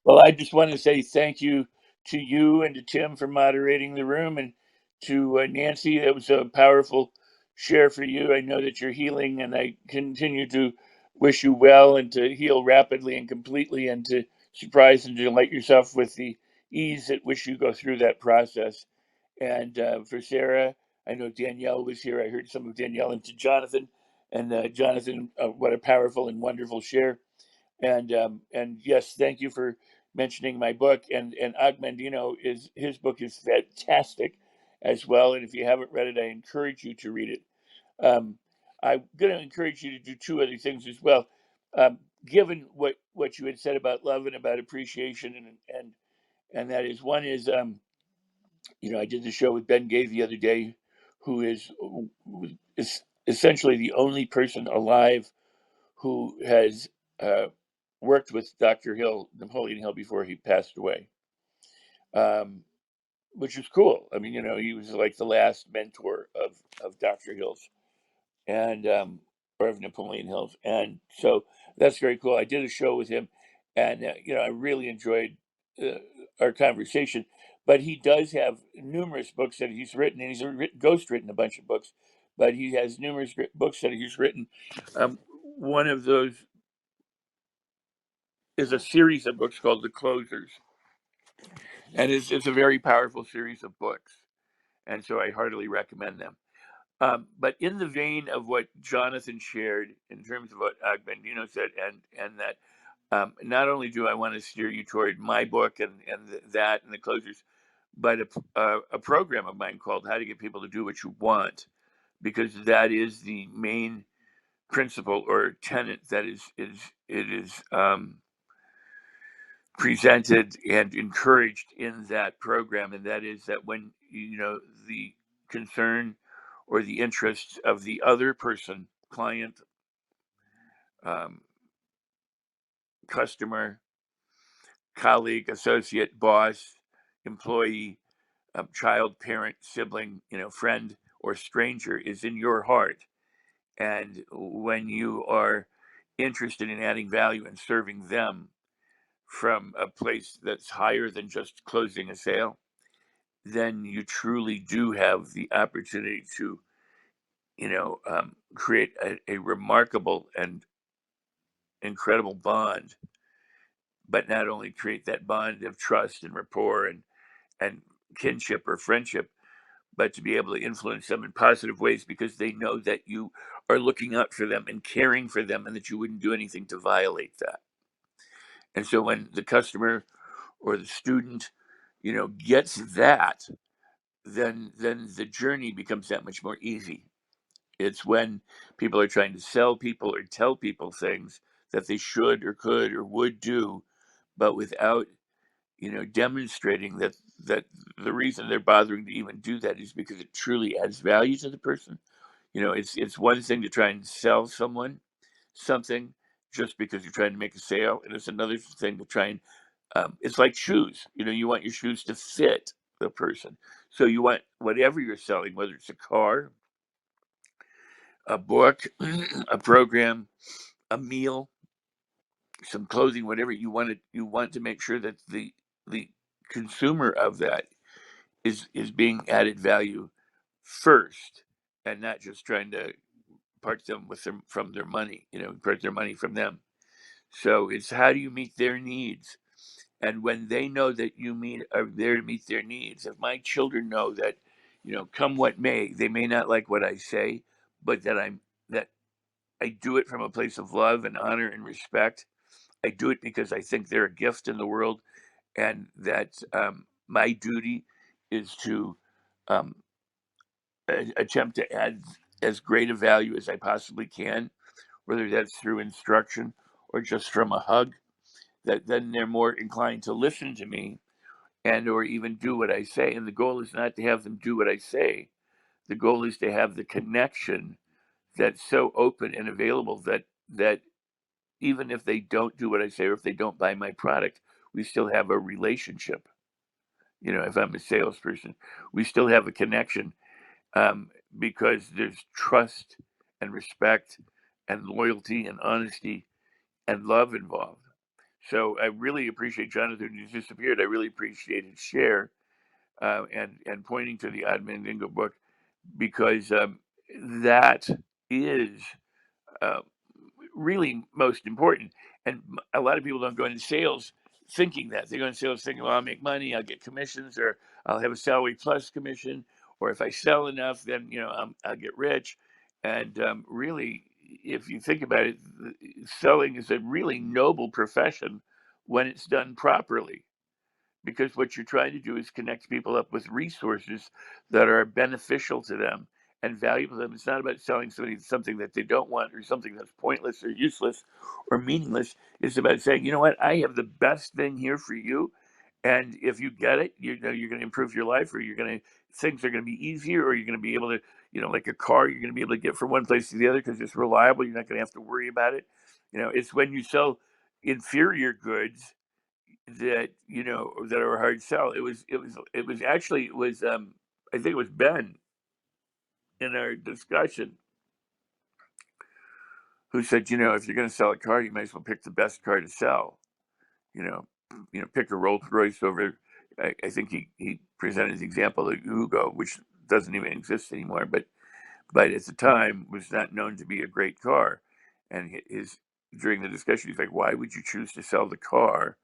Well, I just want to say thank you to you and to Tim for moderating the room, and to Nancy. That was a powerful share for you. I know that you're healing, and I continue to wish you well and to heal rapidly and completely, and to surprise and delight yourself with the ease at which you go through that process. And for Sarah, I know Danielle was here. I heard some of Danielle, and to Jonathan. And Jonathan, what a powerful and wonderful share. And yes, thank you for mentioning my book. And Agmendino, is his book is fantastic as well. And if you haven't read it, I encourage you to read it. Um, I'm going to encourage you to do two other things as well. Um, Given what you had said about love and about appreciation, and that is, one is, I did the show with Ben Gay the other day, who is essentially the only person alive who has uh, worked with Dr. Hill, Napoleon Hill, before he passed away, um, which is cool. I mean, he was like the last mentor of Dr. Hill's, and or of Napoleon Hill's, and so that's very cool. I did a show with him, and I really enjoyed uh, our conversation. But he does have numerous books that he's written, and he's ghostwritten a bunch of books. But he has numerous books that he's written. One of those is a series of books called The Closers, and it's a very powerful series of books, and so I heartily recommend them. But in the vein of what Jonathan shared in terms of what Agbendino said, and that not only do I want to steer you toward my book that and The Closers, but a program of mine called How to Get People to Do What You Want, because that is the main principle or tenet that is presented and encouraged in that program, and that is that when the concern or the interests of the other person, client, um, customer, colleague, associate, boss, employee, child, parent, sibling, friend, or stranger, is in your heart, and when you are interested in adding value and serving them from a place that's higher than just closing a sale, then you truly do have the opportunity to, create a remarkable and incredible bond. But not only create that bond of trust and rapport and kinship or friendship, but to be able to influence them in positive ways because they know that you are looking out for them and caring for them, and that you wouldn't do anything to violate that. And so when the customer or the student, gets that, then the journey becomes that much more easy. It's when people are trying to sell people or tell people things that they should or could or would do, but without demonstrating that the reason they're bothering to even do that is because it truly adds value to the person. It's one thing to try and sell someone something just because you're trying to make a sale, and it's another thing to try and it's like shoes. You want your shoes to fit the person, so you want whatever you're selling, whether it's a car, a book, a program, a meal, some clothing, whatever you want to make sure that the consumer of that is being added value first, and not just trying to part them with them from their money, part their money from them. So it's how do you meet their needs? And when they know that are there to meet their needs, if my children know that, come what may, they may not like what I say, but that I do it from a place of love and honor and respect. I do it because I think they're a gift in the world, and that my duty is to um, attempt to add as great a value as I possibly can, whether that's through instruction or just from a hug. That then they're more inclined to listen to me and or even do what I say. And the goal is not to have them do what I say. The goal is to have the connection that's so open and available that even if they don't do what I say or if they don't buy my product, we still have a relationship. If I'm a salesperson, we still have a connection, because there's trust and respect and loyalty and honesty and love involved. So I really appreciate Jonathan, who disappeared. I really appreciate his share, and pointing to the Odd Man Dingo book, because that is uh, really most important. And a lot of people don't go into sales thinking that. They go into sales thinking, well, I'll make money, I'll get commissions, or I'll have a salary plus commission, or if I sell enough, then I'll get rich. And really, if you think about it, selling is a really noble profession when it's done properly, because what you're trying to do is connect people up with resources that are beneficial to them and valuable to them. It's not about selling somebody something that they don't want or something that's pointless or useless or meaningless. It's about saying, you know what, I have the best thing here for you. And if you get it, you're going to improve your life, or things are going to be easier, or you're going to be able to, like a car, you're going to be able to get from one place to the other because it's reliable. You're not going to have to worry about it. It's when you sell inferior goods that are a hard sell. It was I think it was Ben in our discussion who said, if you're going to sell a car, you might as well pick the best car to sell. You know, pick a Rolls Royce over. I think he presented the example of Hugo, which doesn't even exist anymore, but at the time was not known to be a great car. And his during the discussion, he's like, why would you choose to sell the car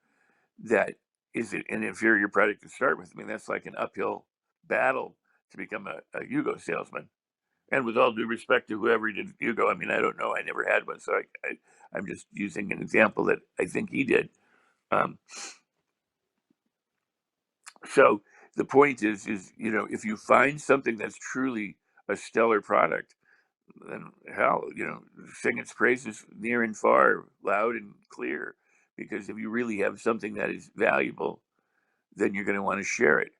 that is an inferior product to start with? I mean, that's like an uphill battle to become a Yugo salesman. And with all due respect to whoever did Yugo, I mean, I don't know. I never had one, so I'm just using an example that I think he did. Um, so the point is, if you find something that's truly a stellar product, then hell, sing its praises near and far, loud and clear. Because if you really have something that is valuable, then you're going to want to share it.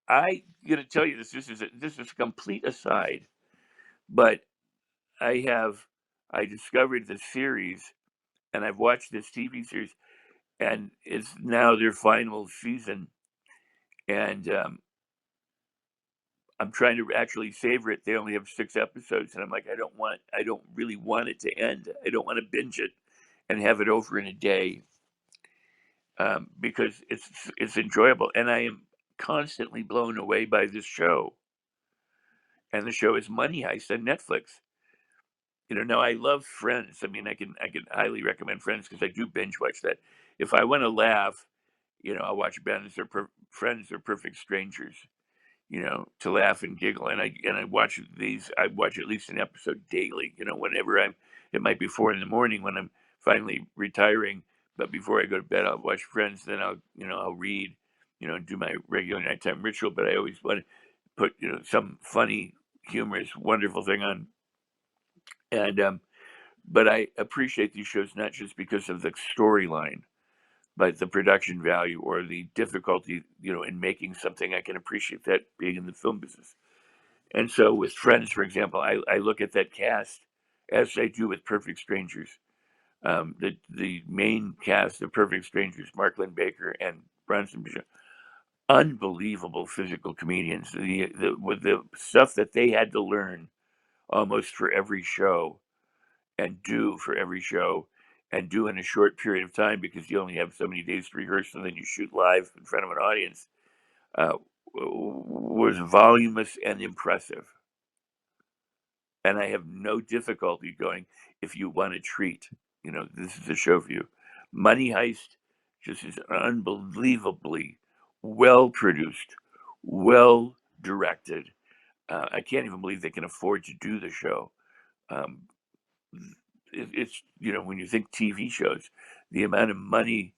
I going to tell you this. This is a complete aside, but I discovered this series, and I've watched this TV series, and it's now their final season, and I'm trying to actually savor it. They only have 6 episodes, and I'm like, I don't really want it to end. I don't want to binge it and have it over in a day, because it's enjoyable, and I am constantly blown away by this show. And the show is Money Heist on Netflix. Now I love Friends. I mean, I can highly recommend Friends because I do binge watch that. If I want to laugh, I'll watch Friends or Perfect Strangers. To laugh and giggle. And I watch these. I watch at least an episode daily. Whenever I'm, it might be 4 in the morning when I'm finally retiring, but before I go to bed, I'll watch Friends. Then I'll read, do my regular nighttime ritual. But I always want to put, some funny, humorous, wonderful thing on. And but I appreciate these shows not just because of the storyline, but the production value or the difficulty, in making something. I can appreciate that being in the film business. And so with Friends, for example, I look at that cast as I do with Perfect Strangers. The main cast of Perfect Strangers, Mark Lynn Baker and Bronson Bishop, unbelievable physical comedians. With the stuff that they had to learn almost for every show and do for every show and do in a short period of time, because you only have so many days to rehearse and then you shoot live in front of an audience, uh, was voluminous and impressive. And I have no difficulty going, if you want a treat, this is a show for you. Money Heist just is unbelievably well produced, well directed. I can't even believe they can afford to do the show. Um, it's when you think TV shows, the amount of money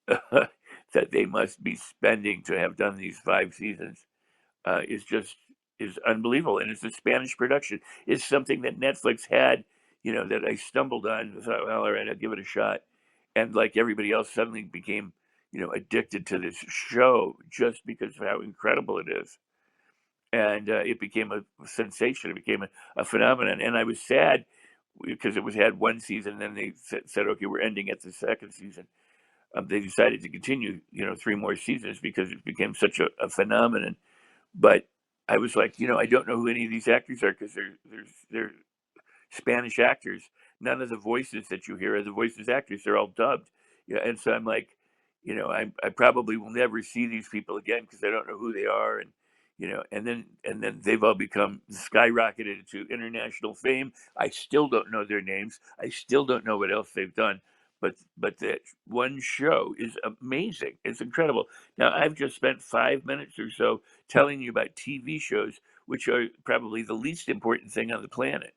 that they must be spending to have done these 5 seasons is unbelievable. And it's a Spanish production. It's something that Netflix had, that I stumbled on. I thought, well, all right, I'll give it a shot. And like everybody else, suddenly became addicted to this show just because of how incredible it is. And it became a sensation. It became a phenomenon. And I was sad because it was had one season, and then they said, okay, we're ending at the second season. They decided to continue, 3 more seasons because it became such a phenomenon. But I was like, I don't know who any of these actors are, because they're Spanish actors. None of the voices that you hear are the voices actors. They're all dubbed. And so I'm like, I probably will never see these people again because I don't know who they are. And and then they've all become skyrocketed to international fame. I still don't know their names. I still don't know what else they've done, but that one show is amazing. It's incredible. Now I've just spent 5 minutes or so telling you about TV shows, which are probably the least important thing on the planet.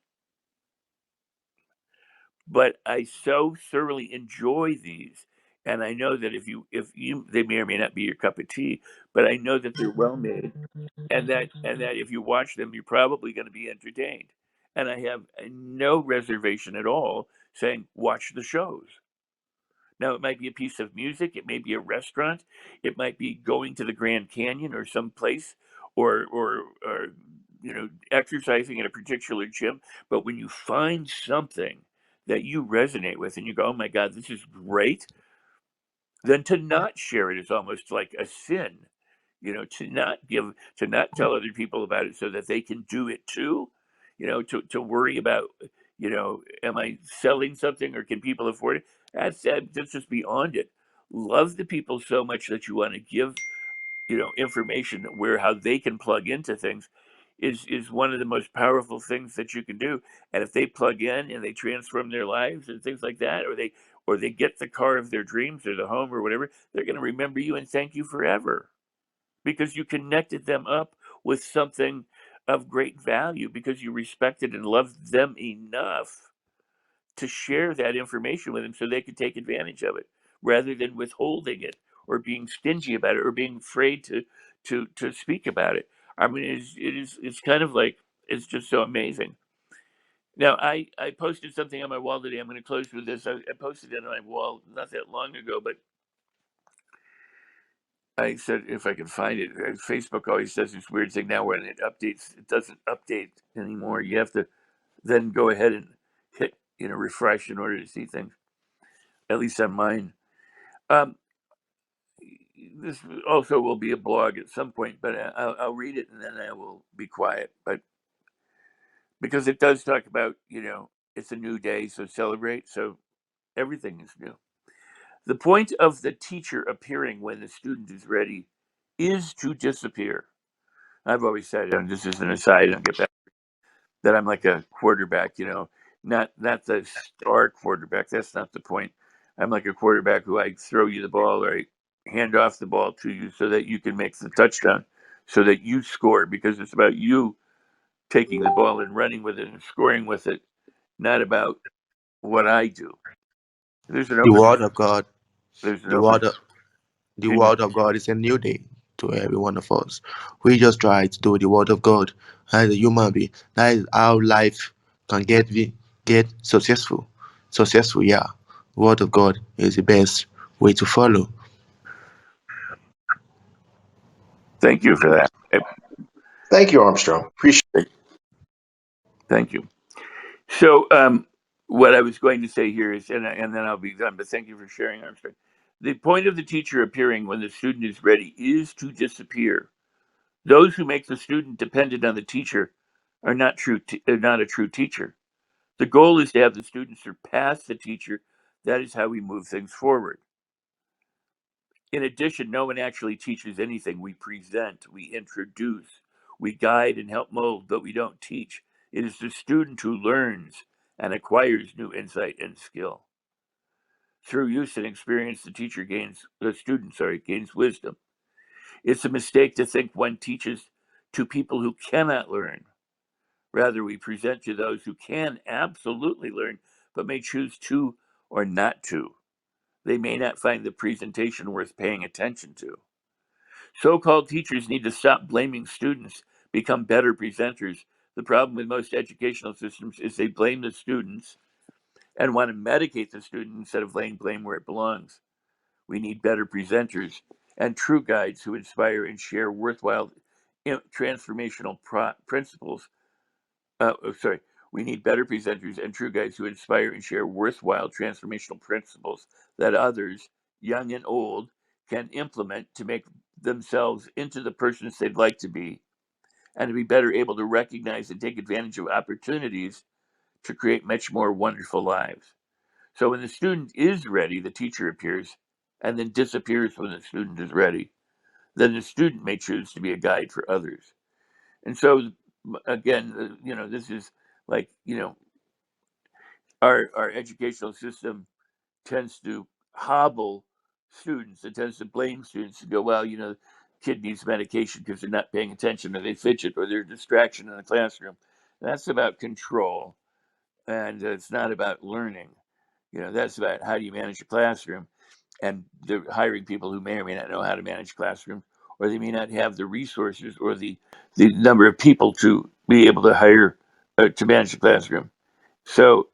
But I so thoroughly enjoy these, and I know that if you they may or may not be your cup of tea, but I know that they're well made, and that if you watch them, you're probably going to be entertained. And I have no reservation at all saying watch the shows. Now, it might be a piece of music, it may be a restaurant, it might be going to the Grand Canyon or someplace, or exercising in a particular gym. But when you find something that you resonate with and you go, "Oh my God, this is great," then to not share it is almost like a sin. To not tell other people about it so that they can do it too. To worry about, am I selling something or can people afford it? That's just beyond it. Love the people so much that you want to give, information where how they can plug into things is one of the most powerful things that you can do. And if they plug in and they transform their lives and things like that, or they get the car of their dreams or the home or whatever, they're going to remember you and thank you forever because you connected them up with something of great value because you respected and loved them enough to share that information with them so they could take advantage of it rather than withholding it or being stingy about it or being afraid to speak about it. I mean, it's kind of like it's just so amazing. Now, I posted something on my wall today. I'm going to close with this. I posted it on my wall not that long ago, but I said if I could find it. Facebook always does this weird thing now when it updates, it doesn't update anymore. You have to then go ahead and hit refresh in order to see things. At least on mine. Um, this also will be a blog at some point, but I'll read it and then I will be quiet. But because it does talk about, it's a new day, so celebrate. So everything is new. The point of the teacher appearing when the student is ready is to disappear. I've always said, and this is an aside, I'll get back, that I'm like a quarterback, not the star quarterback. That's not the point. I'm like a quarterback who I throw you the ball or I hand off the ball to you so that you can make the touchdown, so that you score because it's about you taking the ball and running with it and scoring with it, not about what I do. There's an The open. word of God, There's an the open. word of, the Can you? word of God is a new day to every one of us. We just try to do the word of God as a human being. That is how life can get successful. Successful, yeah. Word of God is the best way to follow. Thank you for that. Thank you, Armstrong. Appreciate Thank you. So, what I was going to say here is, and then I'll be done, but thank you for sharing, Armstrong. The point of the teacher appearing when the student is ready is to disappear. Those who make the student dependent on the teacher are not a true teacher. The goal is to have the student surpass the teacher. That is how we move things forward. In addition, no one actually teaches anything. We present, we introduce, we guide and help mold, but we don't teach. It is the student who learns and acquires new insight and skill. Through use and experience, the student gains wisdom. It's a mistake to think one teaches to people who cannot learn. Rather, we present to those who can absolutely learn, but may choose to or not to. They may not find the presentation worth paying attention to. So called teachers need to stop blaming students, become better presenters. The problem with most educational systems is they blame the students and want to medicate the student instead of laying blame where it belongs. We need better presenters and true guides who inspire and share worthwhile transformational principles. Sorry, we need better presenters and true guides who inspire and share worthwhile transformational principles that others, young and old, can implement to make themselves into the persons they'd like to be and to be better able to recognize and take advantage of opportunities to create much more wonderful lives. So when the student is ready, the teacher appears and then disappears when the student is ready. Then the student may choose to be a guide for others. And so, again, this is like, our educational system tends to hobble students. It tends to blame students to go, well, kid needs medication because they're not paying attention, or they fidget, or they're a distraction in the classroom. That's about control, and it's not about learning. That's about how do you manage a classroom, and they're hiring people who may or may not know how to manage classrooms, or they may not have the resources or the number of people to be able to hire to manage the classroom. So,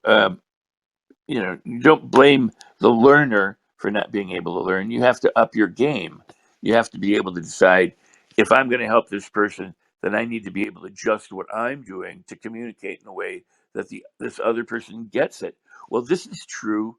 you don't blame the learner for not being able to learn. You have to up your game. You have to be able to decide, if I'm going to help this person, then I need to be able to adjust what I'm doing to communicate in a way that this other person gets it. Well, this is true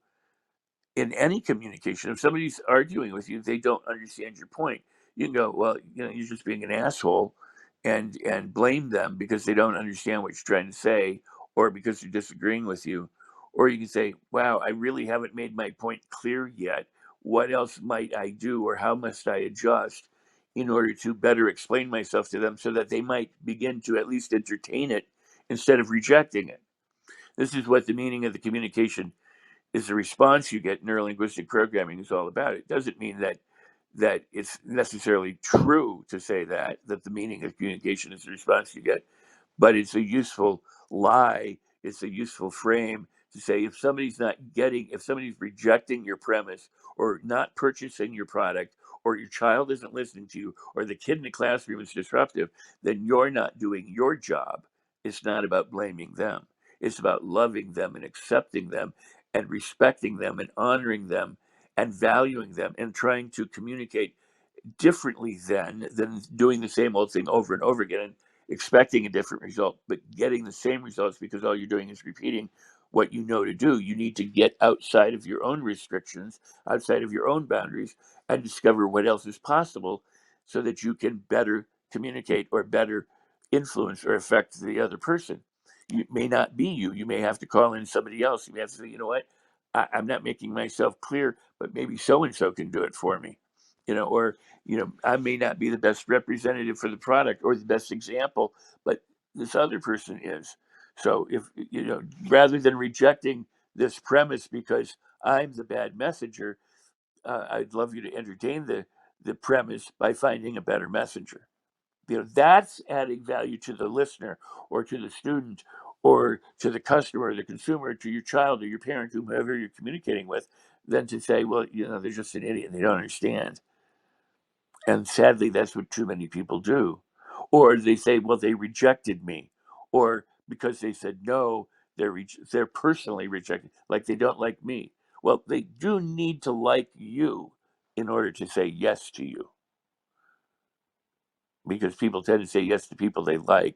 in any communication. If somebody's arguing with you, they don't understand your point. You can go, well, you're just being an asshole, and blame them because they don't understand what you're trying to say, or because they're disagreeing with you. Or you can say, wow, I really haven't made my point clear yet. What else might I do, or how must I adjust in order to better explain myself to them, so that they might begin to at least entertain it instead of rejecting it. This is what the meaning of the communication is, the response you get. Neurolinguistic programming is all about. It doesn't mean that it's necessarily true to say that the meaning of communication is the response you get, but it's a useful lie. It's a useful frame to say, if somebody's rejecting your premise, or not purchasing your product, or your child isn't listening to you, or the kid in the classroom is disruptive, then you're not doing your job. It's not about blaming them. It's about loving them and accepting them and respecting them and honoring them and valuing them, and trying to communicate differently than doing the same old thing over and over again and expecting a different result, but getting the same results because all you're doing is repeating what you know to do. You need to get outside of your own restrictions, outside of your own boundaries, and discover what else is possible, so that you can better communicate, or better influence or affect the other person. It may not be you. You may have to call in somebody else. You may have to say, you know what, I'm not making myself clear, but maybe so and so can do it for me. Or I may not be the best representative for the product or the best example, but this other person is. So, if rather than rejecting this premise because I'm the bad messenger, I'd love you to entertain the premise by finding a better messenger. That's adding value to the listener, or to the student, or to the customer, the consumer, to your child or your parent, whomever you're communicating with, than to say, well, they're just an idiot, they don't understand. And sadly, that's what too many people do. Or they say, well, they rejected me. Or because they said no, they're personally rejected, like they don't like me. Well, they do need to like you in order to say yes to you, because people tend to say yes to people they like.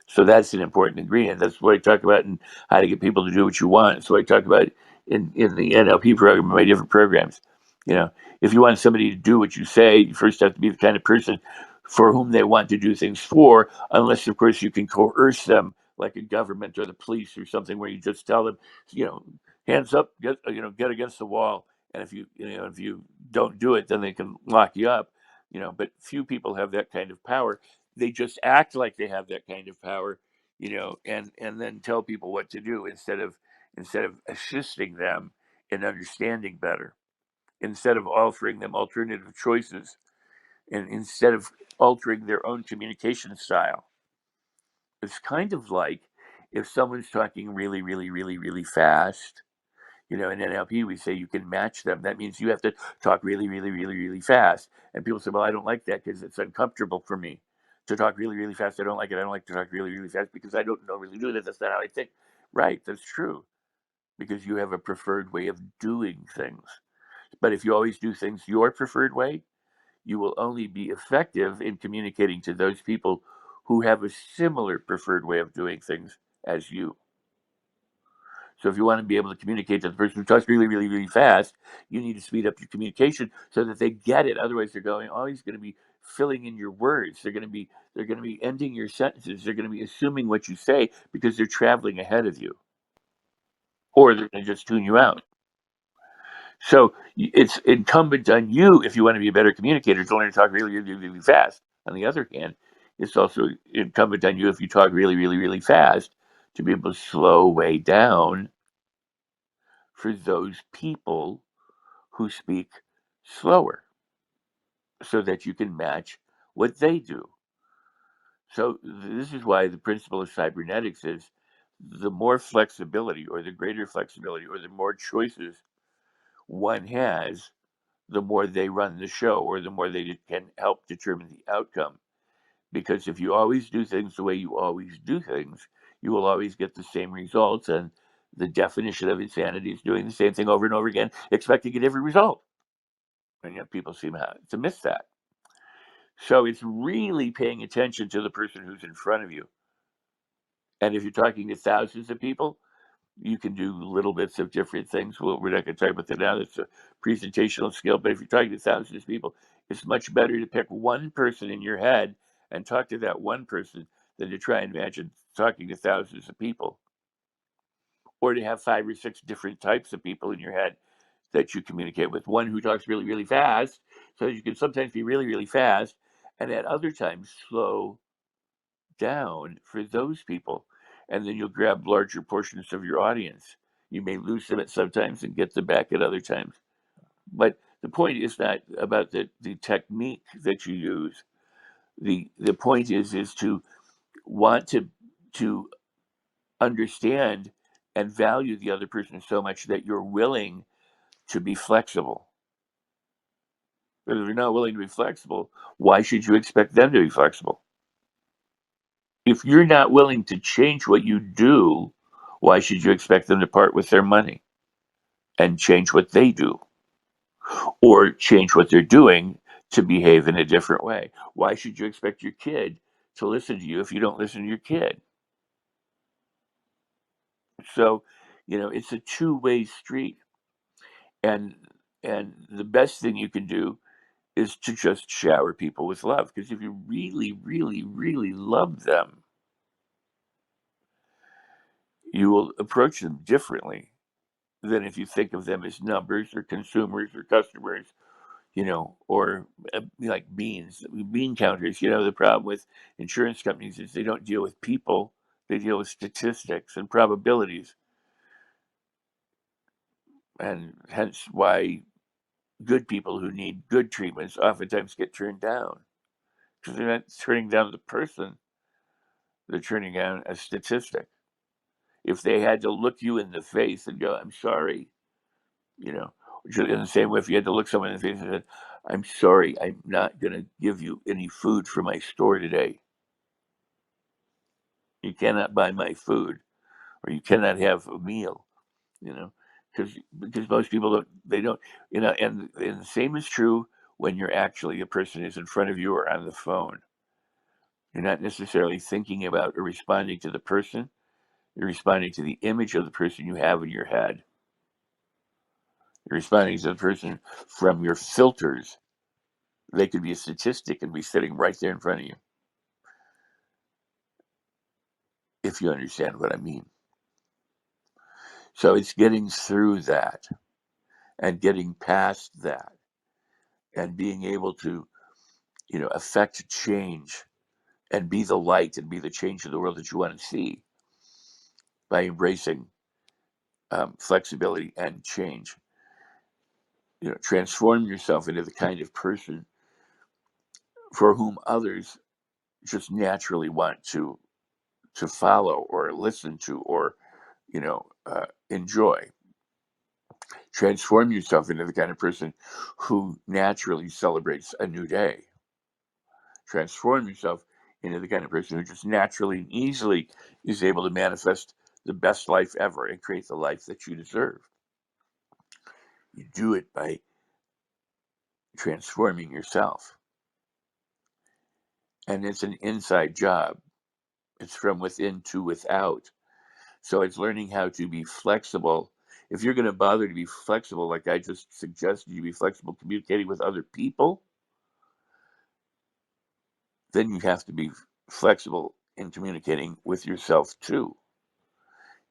So that's an important ingredient. That's what I talk about in how to get people to do what you want. So I talk about in the NLP program, my different programs. You know, if you want somebody to do what you say, you first have to be the kind of person for whom they want to do things for, unless, of course, you can coerce them like a government or the police or something, where you just tell them, you know, hands up, get against the wall. And if you don't do it, then they can lock you up. But few people have that kind of power. They just act like they have that kind of power, and then tell people what to do, instead of assisting them in understanding better, instead of offering them alternative choices, and instead of altering their own communication style. It's kind of like if someone's talking really, really, really, really fast. In NLP, we say you can match them. That means you have to talk really, really, really, really fast. And people say, well, I don't like that because it's uncomfortable for me to talk really, really fast. I don't like it. I don't like to talk really, really fast because I don't know really do that. That's not how I think. Right. That's true. Because you have a preferred way of doing things. But if you always do things your preferred way, you will only be effective in communicating to those people who have a similar preferred way of doing things as you. So if you want to be able to communicate to the person who talks really, really, really fast, you need to speed up your communication so that they get it. Otherwise, they're always going to be filling in your words. They're going to be ending your sentences. They're going to be assuming what you say because they're traveling ahead of you, or they're going to just tune you out. So it's incumbent on you, if you want to be a better communicator, to learn to talk really, really, really fast. On the other hand, it's also incumbent on you, if you talk really, really, really fast, to be able to slow way down for those people who speak slower so that you can match what they do. So, this is why the principle of cybernetics is the more flexibility, or the greater flexibility, or the more choices one has, the more they run the show, or the more they can help determine the outcome. Because if you always do things the way you always do things, you will always get the same results. And the definition of insanity is doing the same thing over and over again, expecting a different result. And yet people seem to miss that. So it's really paying attention to the person who's in front of you. And if you're talking to thousands of people, you can do little bits of different things. Well, we're not going to talk about that now. That's a presentational skill. But if you're talking to thousands of people, it's much better to pick one person in your head and talk to that one person than to try and imagine talking to thousands of people, or to have 5 or 6 different types of people in your head that you communicate with. One who talks really, really fast, so you can sometimes be really, really fast, and at other times slow down for those people. And then you'll grab larger portions of your audience. You may lose them at sometimes and get them back at other times. But the point is not about the technique that you use. The point is to want to understand and value the other person so much that you're willing to be flexible. But if you're not willing to be flexible, why should you expect them to be flexible? If you're not willing to change what you do, why should you expect them to part with their money and change what they do, or change what they're doing to behave in a different way? Why should you expect your kid to listen to you if you don't listen to your kid? So, it's a two-way street. And the best thing you can do is to just shower people with love, because if you really, really, really love them, you will approach them differently than if you think of them as numbers or consumers or customers, or like bean counters. The problem with insurance companies is they don't deal with people, they deal with statistics and probabilities. And hence why good people who need good treatments oftentimes get turned down, because they're not turning down the person, they're turning down a statistic. If they had to look you in the face and go, "I'm sorry," you know, in the same way, if you had to look someone in the face and said, "I'm sorry, I'm not going to give you any food from my store today. You cannot buy my food, or you cannot have a meal," because most people don't, and the same is true when you're actually, a person is in front of you or on the phone. You're not necessarily thinking about or responding to the person. You're responding to the image of the person you have in your head. You're responding to the person from your filters. They could be a statistic and be sitting right there in front of you, if you understand what I mean. So it's getting through that and getting past that and being able to, affect change and be the light and be the change in the world that you want to see by embracing flexibility and change. Transform yourself into the kind of person for whom others just naturally want to follow or listen to, or enjoy. Transform yourself into the kind of person who naturally celebrates a new day. Transform yourself into the kind of person who just naturally and easily is able to manifest the best life ever and create the life that you deserve. You do it by transforming yourself. And it's an inside job. It's from within to without. So it's learning how to be flexible. If you're going to bother to be flexible, like I just suggested you be flexible communicating with other people, then you have to be flexible in communicating with yourself too.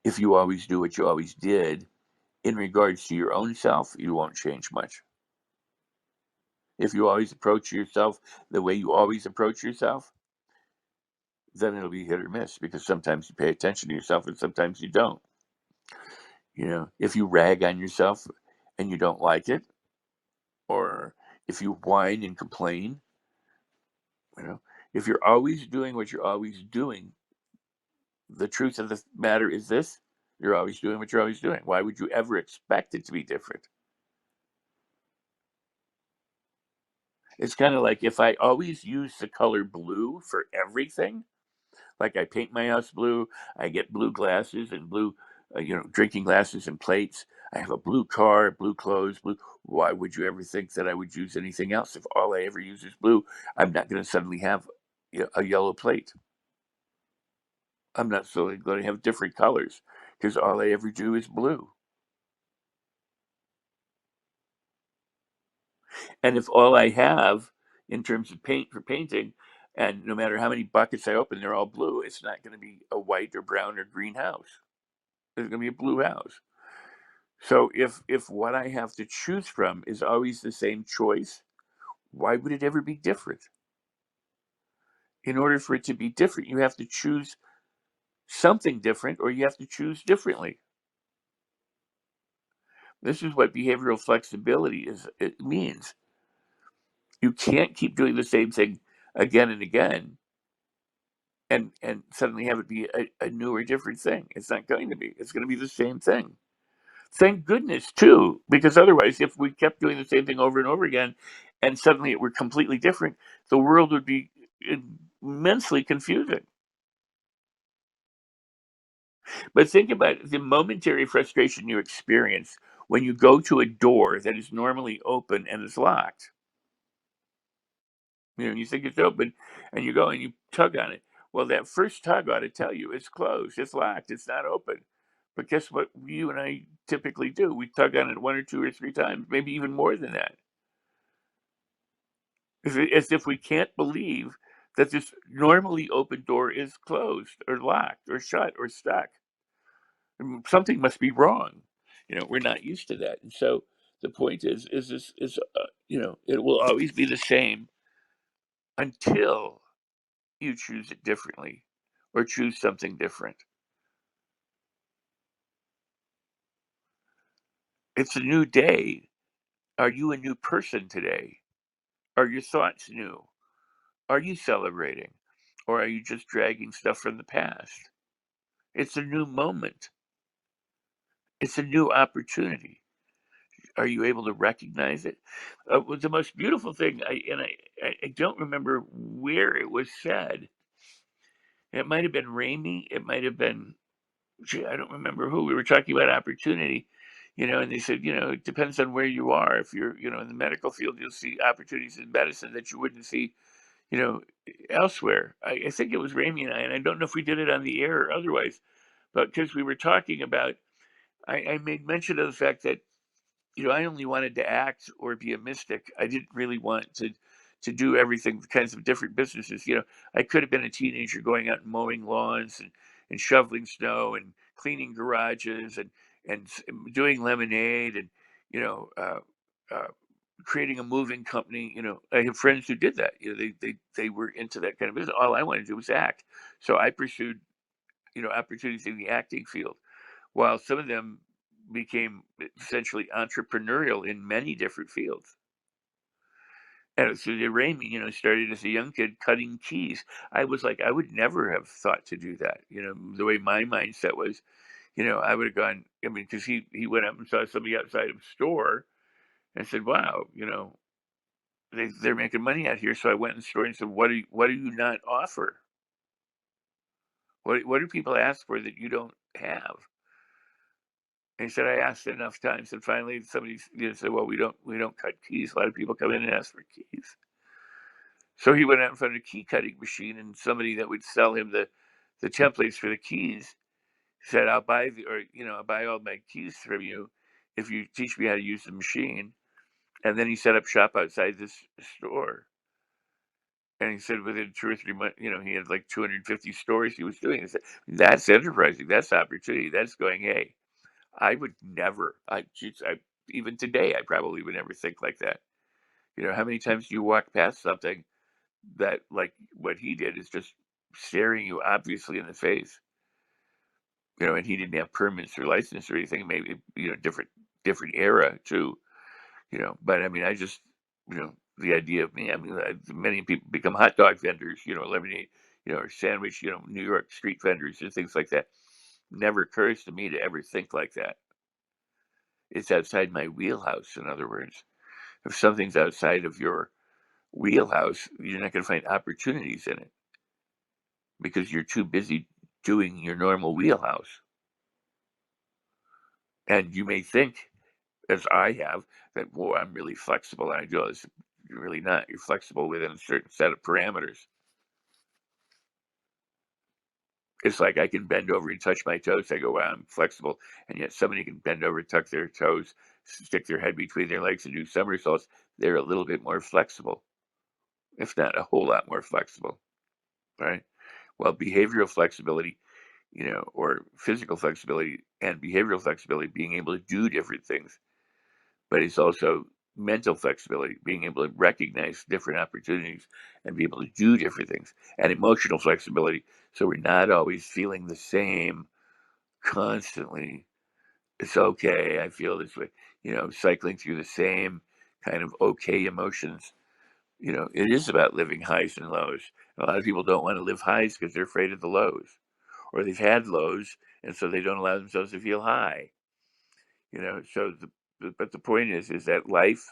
If you always do what you always did in regards to your own self, you won't change much. If you always approach yourself the way you always approach yourself, then it'll be hit or miss, because sometimes you pay attention to yourself and sometimes you don't. If you rag on yourself and you don't like it, or if you whine and complain, if you're always doing what you're always doing, the truth of the matter is this: you're always doing what you're always doing. Why would you ever expect it to be different? It's kind of like if I always use the color blue for everything, like I paint my house blue, I get blue glasses and blue, drinking glasses and plates. I have a blue car, blue clothes, blue. Why would you ever think that I would use anything else? If all I ever use is blue, I'm not going to suddenly have a yellow plate. I'm not suddenly going to have different colors because all I ever do is blue. And if all I have in terms of paint for painting, and no matter how many buckets I open, they're all blue, it's not going to be a white or brown or green house. There's going to be a blue house. So if what I have to choose from is always the same choice, why would it ever be different? In order for it to be different, you have to choose something different, or you have to choose differently. This is what behavioral flexibility it means. You can't keep doing the same thing again and again and suddenly have it be a new or different thing. It's not going to be. It's going to be the same thing. Thank goodness, too, because otherwise, if we kept doing the same thing over and over again and suddenly it were completely different, the world would be immensely confusing. But think about the momentary frustration you experience when you go to a door that is normally open and is locked. You think it's open and you go and you tug on it. Well, that first tug ought to tell you it's closed, it's locked, it's not open. But guess what you and I typically do? We tug on it one or two or three times, maybe even more than that. As if we can't believe that this normally open door is closed or locked or shut or stuck. Something must be wrong. We're not used to that. And so the point is this is, it will always be the same until you choose it differently or choose something different. It's a new day. Are you a new person today? Are your thoughts new? Are you celebrating? Or are you just dragging stuff from the past? It's a new moment. It's a new opportunity. Are you able to recognize it? The most beautiful thing, I don't remember where it was said. It might have been Ramey. It might have been, gee, I don't remember who. We were talking about opportunity, and they said, it depends on where you are. If you're, in the medical field, you'll see opportunities in medicine that you wouldn't see, you know, elsewhere. I think it was Ramey and I don't know if we did it on the air or otherwise, but because we were talking about, I made mention of the fact that I only wanted to act or be a mystic. I didn't really want to do everything, kinds of different businesses. I could have been a teenager going out and mowing lawns and shoveling snow and cleaning garages and doing lemonade and you know uh, uh, creating a moving company. I have friends who did that. They were into that kind of business. All I wanted to do was act. So I pursued opportunities in the acting field, while some of them became essentially entrepreneurial in many different fields. And so the Raimi, started as a young kid cutting keys. I was like, I would never have thought to do that. The way my mindset was, I would have gone. I mean, because he went up and saw somebody outside of a store and said, "Wow, they're making money out here." So I went in the store and said, what do you not offer? What do people ask for that you don't have?" And he said, "I asked enough times." And finally, somebody said, "Well, we don't cut keys. A lot of people come in and ask for keys." So he went out in front of a key cutting machine, and somebody that would sell him the templates for the keys said, "I'll buy I'll buy all my keys from you if you teach me how to use the machine." And then he set up shop outside this store. And he said within 2 or 3 months, he had like 250 stores he was doing. He said, "That's enterprising. That's opportunity. That's going, hey, I would never, even today, I probably would never think like that." How many times do you walk past something that, like what he did, is just staring you obviously in the face. And he didn't have permits or license or anything. Maybe different era too. But I mean, I just the idea of me. I mean, many people become hot dog vendors. Lemonade, or sandwich. New York street vendors and things like that. Never occurs to me to ever think like that. It's outside my wheelhouse. In other words, if something's outside of your wheelhouse, you're not going to find opportunities in it because you're too busy doing your normal wheelhouse. And you may think, as I have, that, boy, I'm really flexible and I do all this. You're really not. You're flexible within a certain set of parameters. It's like I can bend over and touch my toes. I go, wow, I'm flexible. And yet somebody can bend over, tuck their toes, stick their head between their legs and do somersaults. They're a little bit more flexible, if not a whole lot more flexible, right? Well, behavioral flexibility, or physical flexibility and behavioral flexibility, being able to do different things, but it's also mental flexibility, being able to recognize different opportunities and be able to do different things, and emotional flexibility. So we're not always feeling the same constantly. It's okay. I feel this way, cycling through the same kind of okay emotions. It is about living highs and lows. A lot of people don't want to live highs because they're afraid of the lows, or they've had lows, and so they don't allow themselves to feel high. So but the point is that life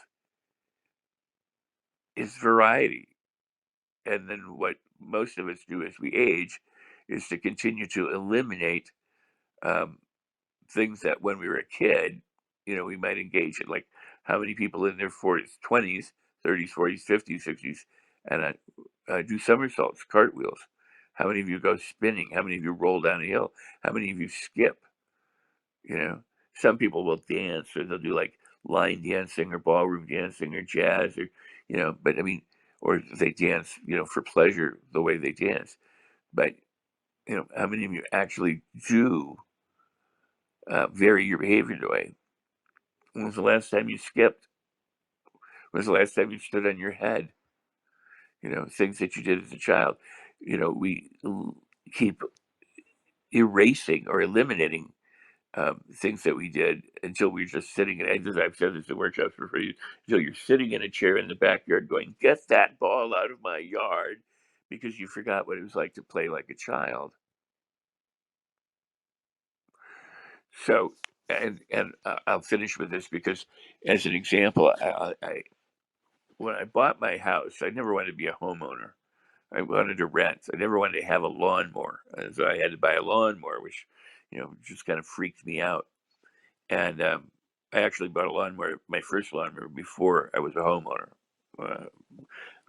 is variety. And then what most of us do as we age is to continue to eliminate um, things that when we were a kid, we might engage in. Like, how many people in their 40s, 20s, 30s, 40s, 50s, 60s, and do somersaults, cartwheels? How many of you go spinning? How many of you roll down a hill? How many of you skip? Some people will dance, or they'll do like line dancing or ballroom dancing or jazz, or but I mean, or they dance for pleasure the way they dance. But how many of you actually do vary your behavior way? When was the last time you skipped? When was the last time you stood on your head? Things that you did as a child. We keep erasing or eliminating things that we did until we were just sitting in. I've said this in workshops before. Until you're sitting in a chair in the backyard, going, "Get that ball out of my yard," because you forgot what it was like to play like a child. So, and I'll finish with this because, as an example, I when I bought my house, I never wanted to be a homeowner. I wanted to rent. I never wanted to have a lawnmower, and so I had to buy a lawnmower, which just kind of freaked me out. And I actually bought a lawnmower, my first lawnmower, before I was a homeowner. Uh,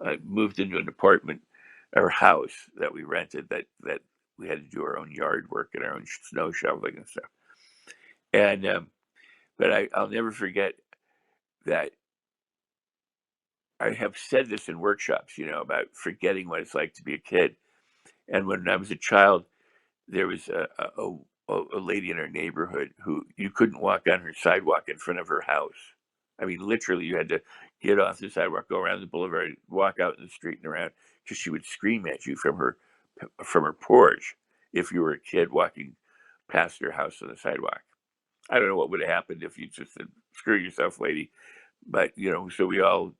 I moved into an apartment or house that we rented that we had to do our own yard work and our own snow shoveling and stuff. And but I'll never forget that I have said this in workshops, about forgetting what it's like to be a kid. And when I was a child, there was a lady in our neighborhood who you couldn't walk on her sidewalk in front of her house. I mean, literally, you had to get off the sidewalk, go around the boulevard, walk out in the street and around, because she would scream at you from her porch if you were a kid walking past her house on the sidewalk. I don't know what would have happened if you just said, "Screw yourself, lady." But so we all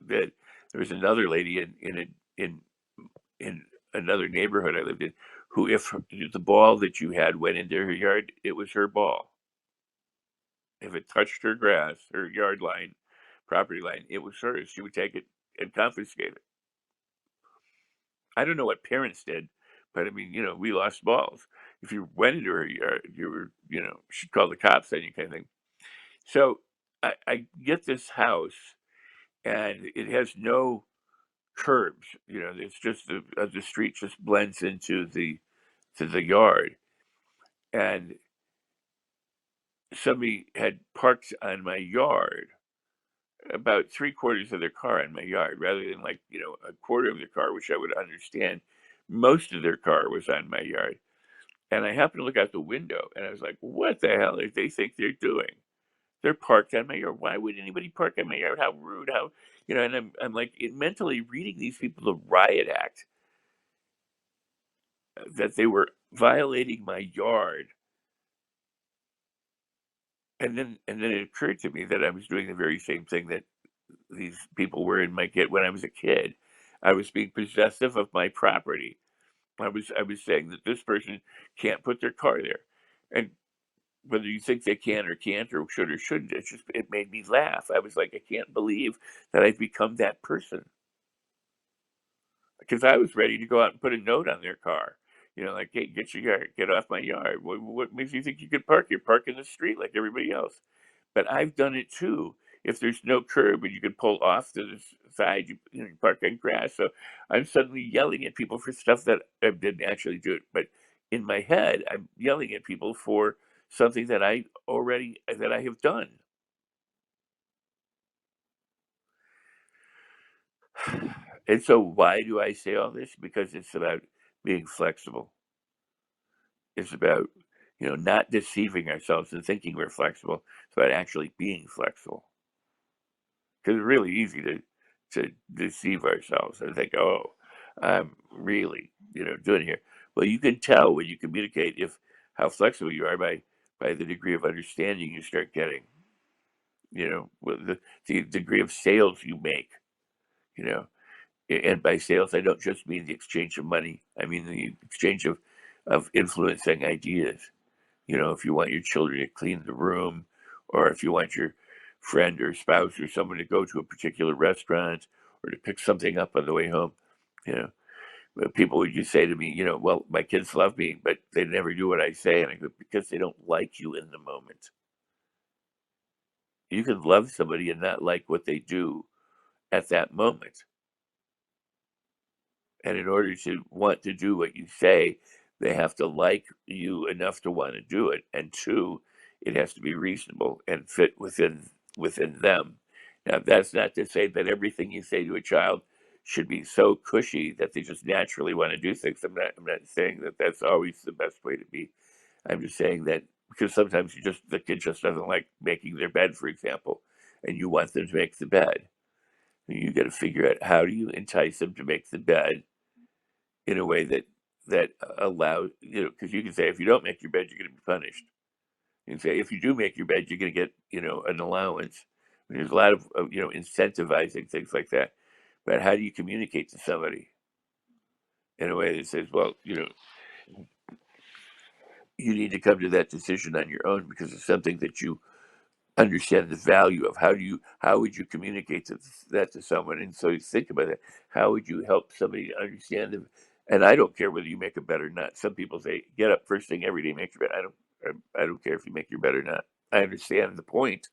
did. There was another lady in another neighborhood I lived in, who, if the ball that you had went into her yard, it was her ball. If it touched her grass, her yard line, property line, it was hers. She would take it and confiscate it. I don't know what parents did, but I mean, we lost balls. If you went into her yard, you were, she'd call the cops on you, kind of thing. So I get this house, and it has no curbs. It's just the street just blends into the yard, and somebody had parked on my yard, about three-quarters of their car on my yard, rather than, like, a quarter of their car, which I would understand. Most of their car was on my yard. And I happened to look out the window, and I was like, what the hell do they think they're doing? They're parked on my yard. Why would anybody park on my yard? How rude. How, and I'm like, mentally reading these people, the riot act. that they were violating my yard. And then it occurred to me that I was doing the very same thing that these people were in my kid when I was a kid. I was being possessive of my property. I was saying that this person can't put their car there. And whether you think they can or can't or should or shouldn't, it made me laugh. I was like, I can't believe that I've become that person. Because I was ready to go out and put a note on their car. Like, hey, get off my yard. What makes you think you could park here? Park in the street like everybody else. But I've done it too. If there's no curb and you can pull off to the side, you park on grass. So I'm suddenly yelling at people for stuff that I didn't actually do it. But in my head, I'm yelling at people for something that I have done. And so why do I say all this? Because it's about being flexible. It's about, not deceiving ourselves and thinking we're flexible. It's about actually being flexible. Because it's really easy to deceive ourselves and think, oh, I'm really, doing here. Well, you can tell when you communicate if how flexible you are by the degree of understanding you start getting, with the degree of sales you make, you know. And by sales, I don't just mean the exchange of money. I mean the exchange of influencing ideas. If you want your children to clean the room, or if you want your friend or spouse or someone to go to a particular restaurant or to pick something up on the way home, you know, people would just say to me, well, my kids love me, but they never do what I say. And I go, because they don't like you in the moment. You can love somebody and not like what they do at that moment. And in order to want to do what you say, they have to like you enough to want to do it. And two, it has to be reasonable and fit within them. Now, that's not to say that everything you say to a child should be so cushy that they just naturally want to do things. I'm not saying that that's always the best way to be. I'm just saying that because sometimes the kid just doesn't like making their bed, for example, and you want them to make the bed. You got to figure out how do you entice them to make the bed in a way that allows, because you can say if you don't make your bed, you're going to be punished. You can say if you do make your bed, you're going to get an allowance. There's a lot of incentivizing things like that. But how do you communicate to somebody in a way that says, well, you need to come to that decision on your own because it's something that you understand the value of. How would you communicate that to someone? And so you think about it. How would you help somebody to understand them? And I don't care whether you make a bed or not. Some people say get up first thing every day, make your bed. I don't care if you make your bed or not. I understand the point,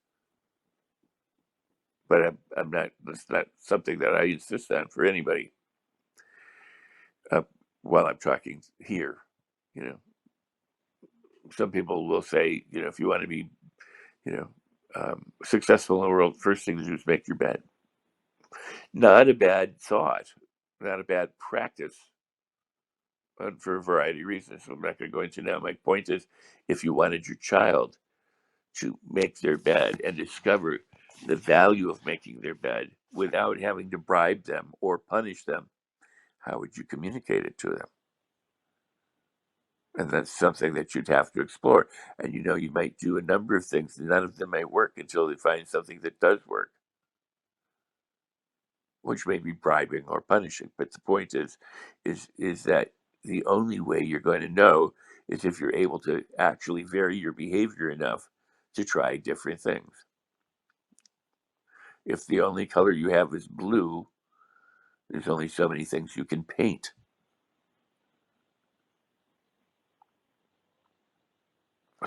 but I'm not. That's not something that I insist on for anybody. uh, while I'm talking here, you know some people will say, if you want to be you know successful in the world, first thing to do is make your bed. Not a bad thought, not a bad practice, but for a variety of reasons. I'm not going to go into now. My point is, if you wanted your child to make their bed and discover the value of making their bed without having to bribe them or punish them, how would you communicate it to them? And that's something that you'd have to explore. And you might do a number of things, and none of them may work until they find something that does work, which may be bribing or punishing. But the point is that the only way you're going to know is if you're able to actually vary your behavior enough to try different things. If the only color you have is blue, there's only so many things you can paint.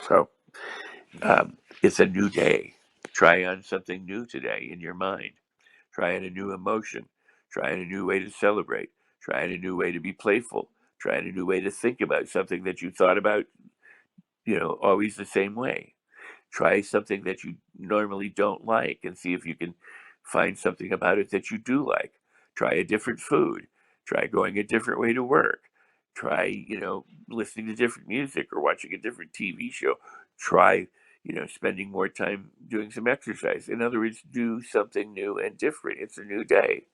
So it's a new day. Try on something new today in your mind. Try on a new emotion. Try on a new way to celebrate. Try on a new way to be playful. Try on a new way to think about something that you thought about, always the same way. Try something that you normally don't like and see if you can find something about it that you do like. Try a different food. Try going a different way to work. Try, listening to different music or watching a different TV show. Try, spending more time doing some exercise. In other words, do something new and different. It's a new day.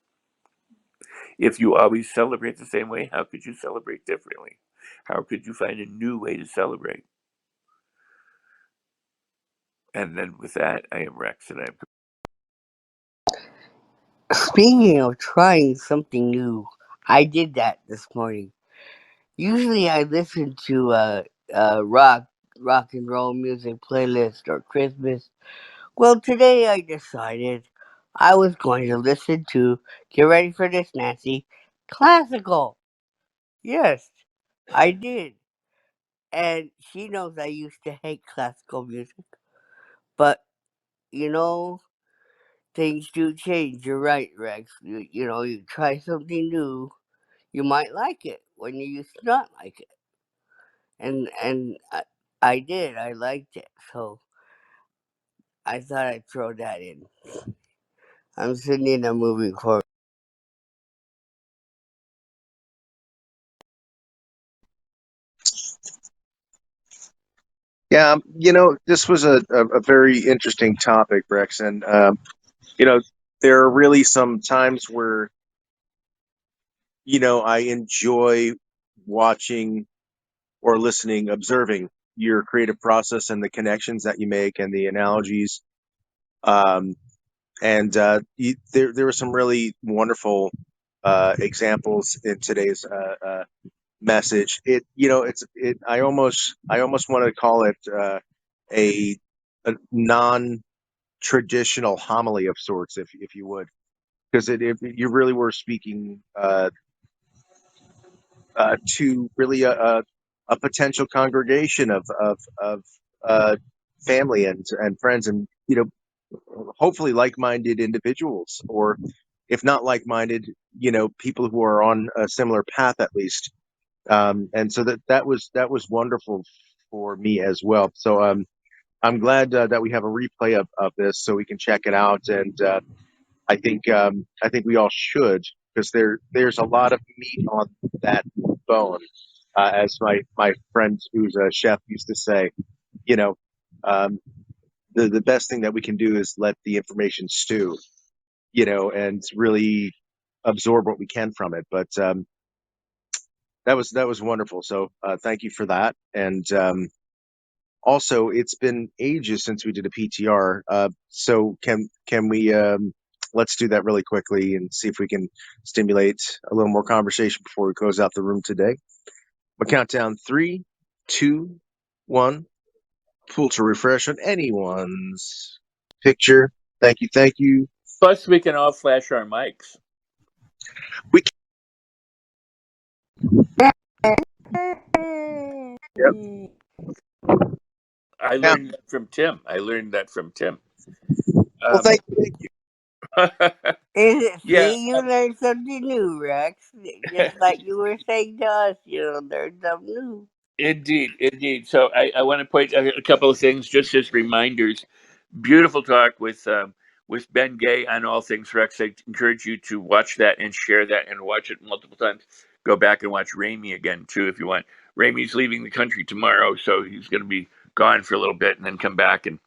If you always celebrate the same way, how could you celebrate differently? How could you find a new way to celebrate? And then with that, I am Rex, and I am. Speaking of trying something new, I did that this morning. Usually I listen to rock and roll music playlist or Christmas. Well, today I decided I was going to listen to, get ready for this, Nancy, classical. Yes, I did. And she knows I used to hate classical music. But, you know, things do change. You're right, Rex. You try something new, you might like it when you used to not like it. And I did. I liked it. So I thought I'd throw that in. I'm sending a moving forward. Yeah, this was a very interesting topic, Rex, and there are really some times where I enjoy watching or listening, observing your creative process and the connections that you make and the analogies. Um, and there were some really wonderful examples in today's message. I almost want to call it a a non-traditional homily of sorts, if you would, because you really were speaking to really a potential congregation of family and friends, and hopefully like-minded individuals, or if not like-minded, people who are on a similar path at least. And so that was wonderful for me as well. So I'm glad that we have a replay of this so we can check it out, and I think we all should, because there's a lot of meat on that bone, as my friend who's a chef used to say. You know, um, the best thing that we can do is let the information stew, and really absorb what we can from it. But that was wonderful. So thank you for that. And also, it's been ages since we did a PTR. So can we let's do that really quickly and see if we can stimulate a little more conversation before we close out the room today. We'll count down 3, 2, 1. Pull to refresh on anyone's picture. Thank you, thank you. Plus, we can all flash our mics. We Yep. I Yeah. learned that from Tim. Well, Um, thank you. yeah, See, you learned something new, Rex. Just like you were saying to us, learned something new. indeed, indeed. So I want to point out a couple of things just as reminders. Beautiful talk with Ben Gay on all things Rex. I encourage you to watch that and share that and watch it multiple times. Go back and watch Ramey again too if you want. Ramey's leaving the country tomorrow, so he's going to be gone for a little bit and then come back and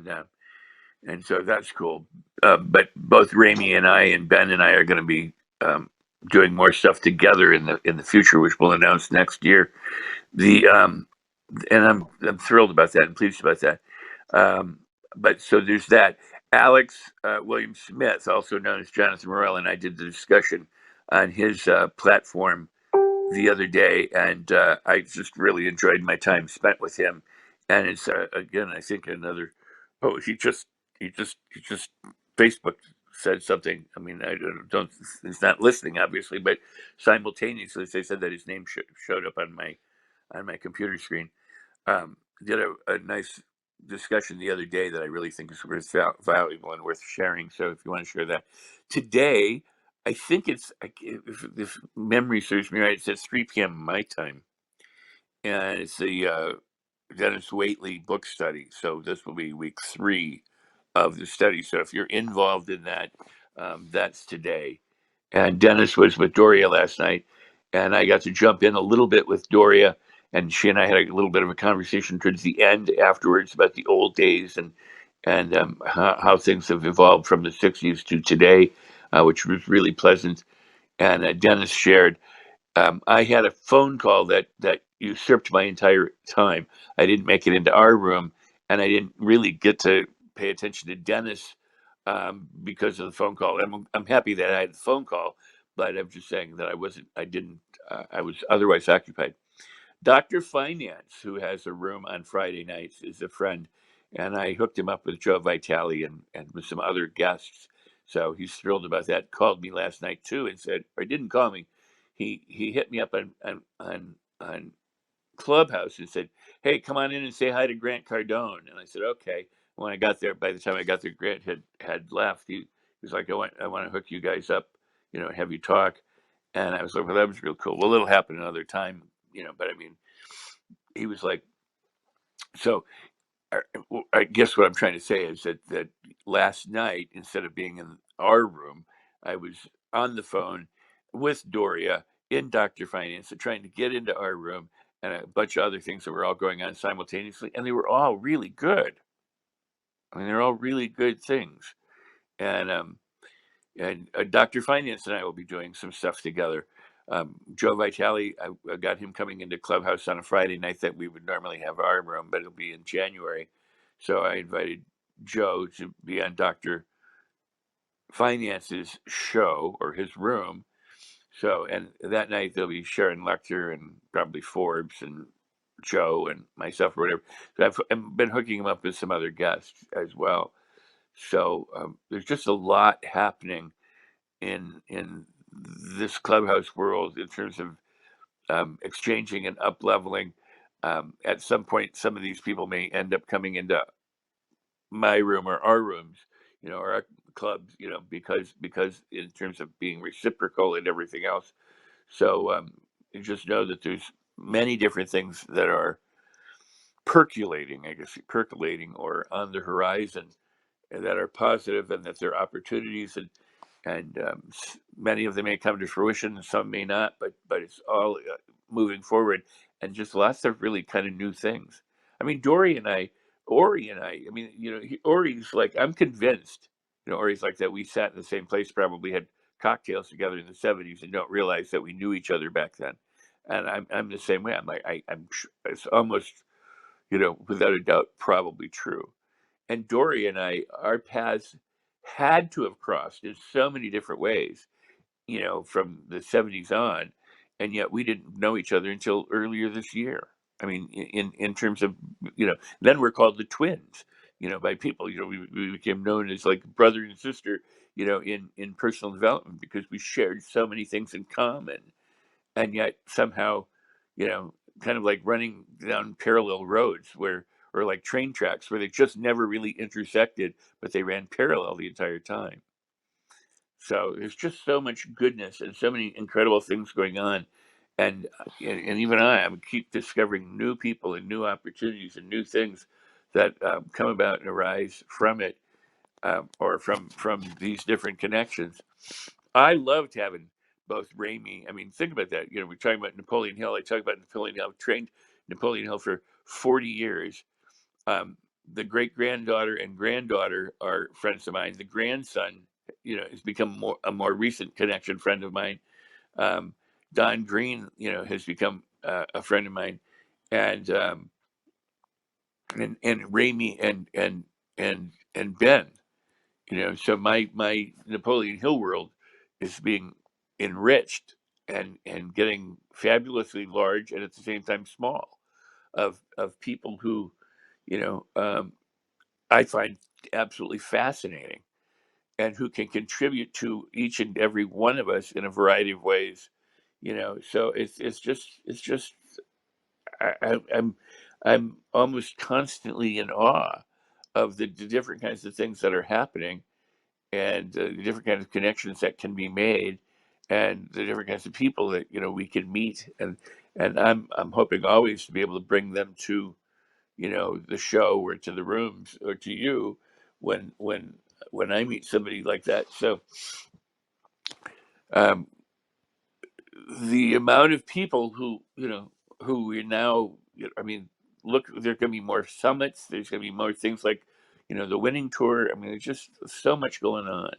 uh, and so that's cool. But both Ramey and I and Ben and I are going to be doing more stuff together in the future, which we'll announce next year. The and I'm thrilled about that and pleased about that. Um, but so there's that. Alex William Smith, also known as Jonathan Morell, and I did the discussion on his platform the other day, and I just really enjoyed my time spent with him. And it's again, I think another. Oh, he just Facebook said something. I mean, I don't. He's not listening, obviously, but simultaneously they said that his name showed up on my computer screen. Did a nice discussion the other day that I really think is worth valuable and worth sharing. So if you want to share that today, I think it's if memory serves me right, it's at 3 p.m. my time, and it's the Dennis Waitley book study. So this will be week 3 of the study. So if you're involved in that, that's today. And Dennis was with Doria last night, and I got to jump in a little bit with Doria, and she and I had a little bit of a conversation towards the end afterwards about the old days and how things have evolved from the '60s to today, which was really pleasant. And Dennis shared. I had a phone call that usurped my entire time. I didn't make it into our room, and I didn't really get to pay attention to Dennis because of the phone call. I'm happy that I had the phone call, but I'm just saying that I wasn't. I didn't. I was otherwise occupied. Dr. Finance, who has a room on Friday nights, is a friend, and I hooked him up with Joe Vitale and with some other guests. So he's thrilled about that. Called me last night too and said, or didn't call me. He hit me up on Clubhouse and said, "Hey, come on in and say hi to Grant Cardone." And I said, "Okay." When I got there, by the time I got there, Grant had left. He was like, I want to hook you guys up, have you talk." And I was like, "Well, that was real cool." Well, it'll happen another time, but I mean, he was like, so I guess what I'm trying to say is that last night, instead of being in our room, I was on the phone with Doria in Dr. Finance and trying to get into our room and a bunch of other things that were all going on simultaneously. And they were all really good. I mean, they're all really good things. And, Dr. Finance and I will be doing some stuff together. Joe Vitale, I got him coming into Clubhouse on a Friday night that we would normally have our room, but it'll be in January. So I invited Joe to be on Dr. Finance's show or his room. So, and that night there'll be Sharon Lecter and probably Forbes and Joe and myself or whatever. So I've been hooking him up with some other guests as well. So there's just a lot happening in this Clubhouse world in terms of exchanging and up leveling. At some point, some of these people may end up coming into my room or our rooms, or our clubs, because in terms of being reciprocal and everything else. So you just know that there's many different things that are percolating, I guess, percolating or on the horizon, and that are positive, and that there are opportunities, and many of them may come to fruition, and some may not, but it's all moving forward, and just lots of really kind of new things. I mean, Ori and I mean, Ori's like, I'm convinced, Ori's like that we sat in the same place, probably had cocktails together in the '70s, and don't realize that we knew each other back then. And I'm the same way. I'm like, it's almost, without a doubt, probably true. And Dory and I, our paths had to have crossed in so many different ways, from the '70s on, and yet we didn't know each other until earlier this year. I mean, in terms of, then we're called the twins, by people. We became known as like brother and sister, in personal development, because we shared so many things in common, and yet somehow, kind of like running down parallel roads or like train tracks where they just never really intersected, but they ran parallel the entire time. So there's just so much goodness and so many incredible things going on, and even I'm keep discovering new people and new opportunities and new things that come about and arise from it, or from these different connections. I loved having both Ramey. I mean, think about that. We're talking about Napoleon Hill. I talk about Napoleon Hill. I've trained Napoleon Hill for 40 years. The great granddaughter and granddaughter are friends of mine. The grandson, has become a more recent connection friend of mine. Um, Don Green, has become a friend of mine, and and Ramey and Ben. So my Napoleon Hill world is being enriched and getting fabulously large, and at the same time small, of people who, you know um, I find absolutely fascinating, and who can contribute to each and every one of us in a variety of ways. So it's just I'm almost constantly in awe of the different kinds of things that are happening, and the different kinds of connections that can be made, and the different kinds of people that we can meet, and I'm hoping always to be able to bring them to the show or to the rooms or to you when I meet somebody like that. So um, the amount of people who we now, I mean, look, there are going to be more summits. There's going to be more things like the winning tour. I mean, there's just so much going on.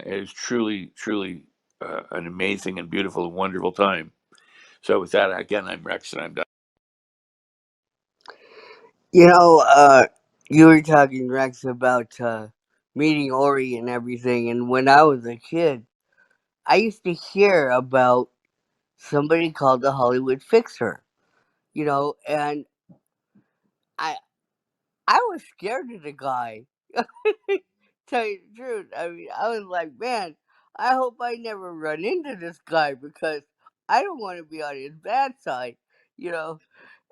It is truly, truly an amazing and beautiful and wonderful time. So with that, again, I'm Rex, and I'm done. You know, you were talking, Rex, about meeting Ori and everything. And when I was a kid, I used to hear about somebody called the Hollywood Fixer. You know, and I I was scared of the guy. Tell you the truth, I mean, I was like, man, I hope I never run into this guy because I don't want to be on his bad side. You know,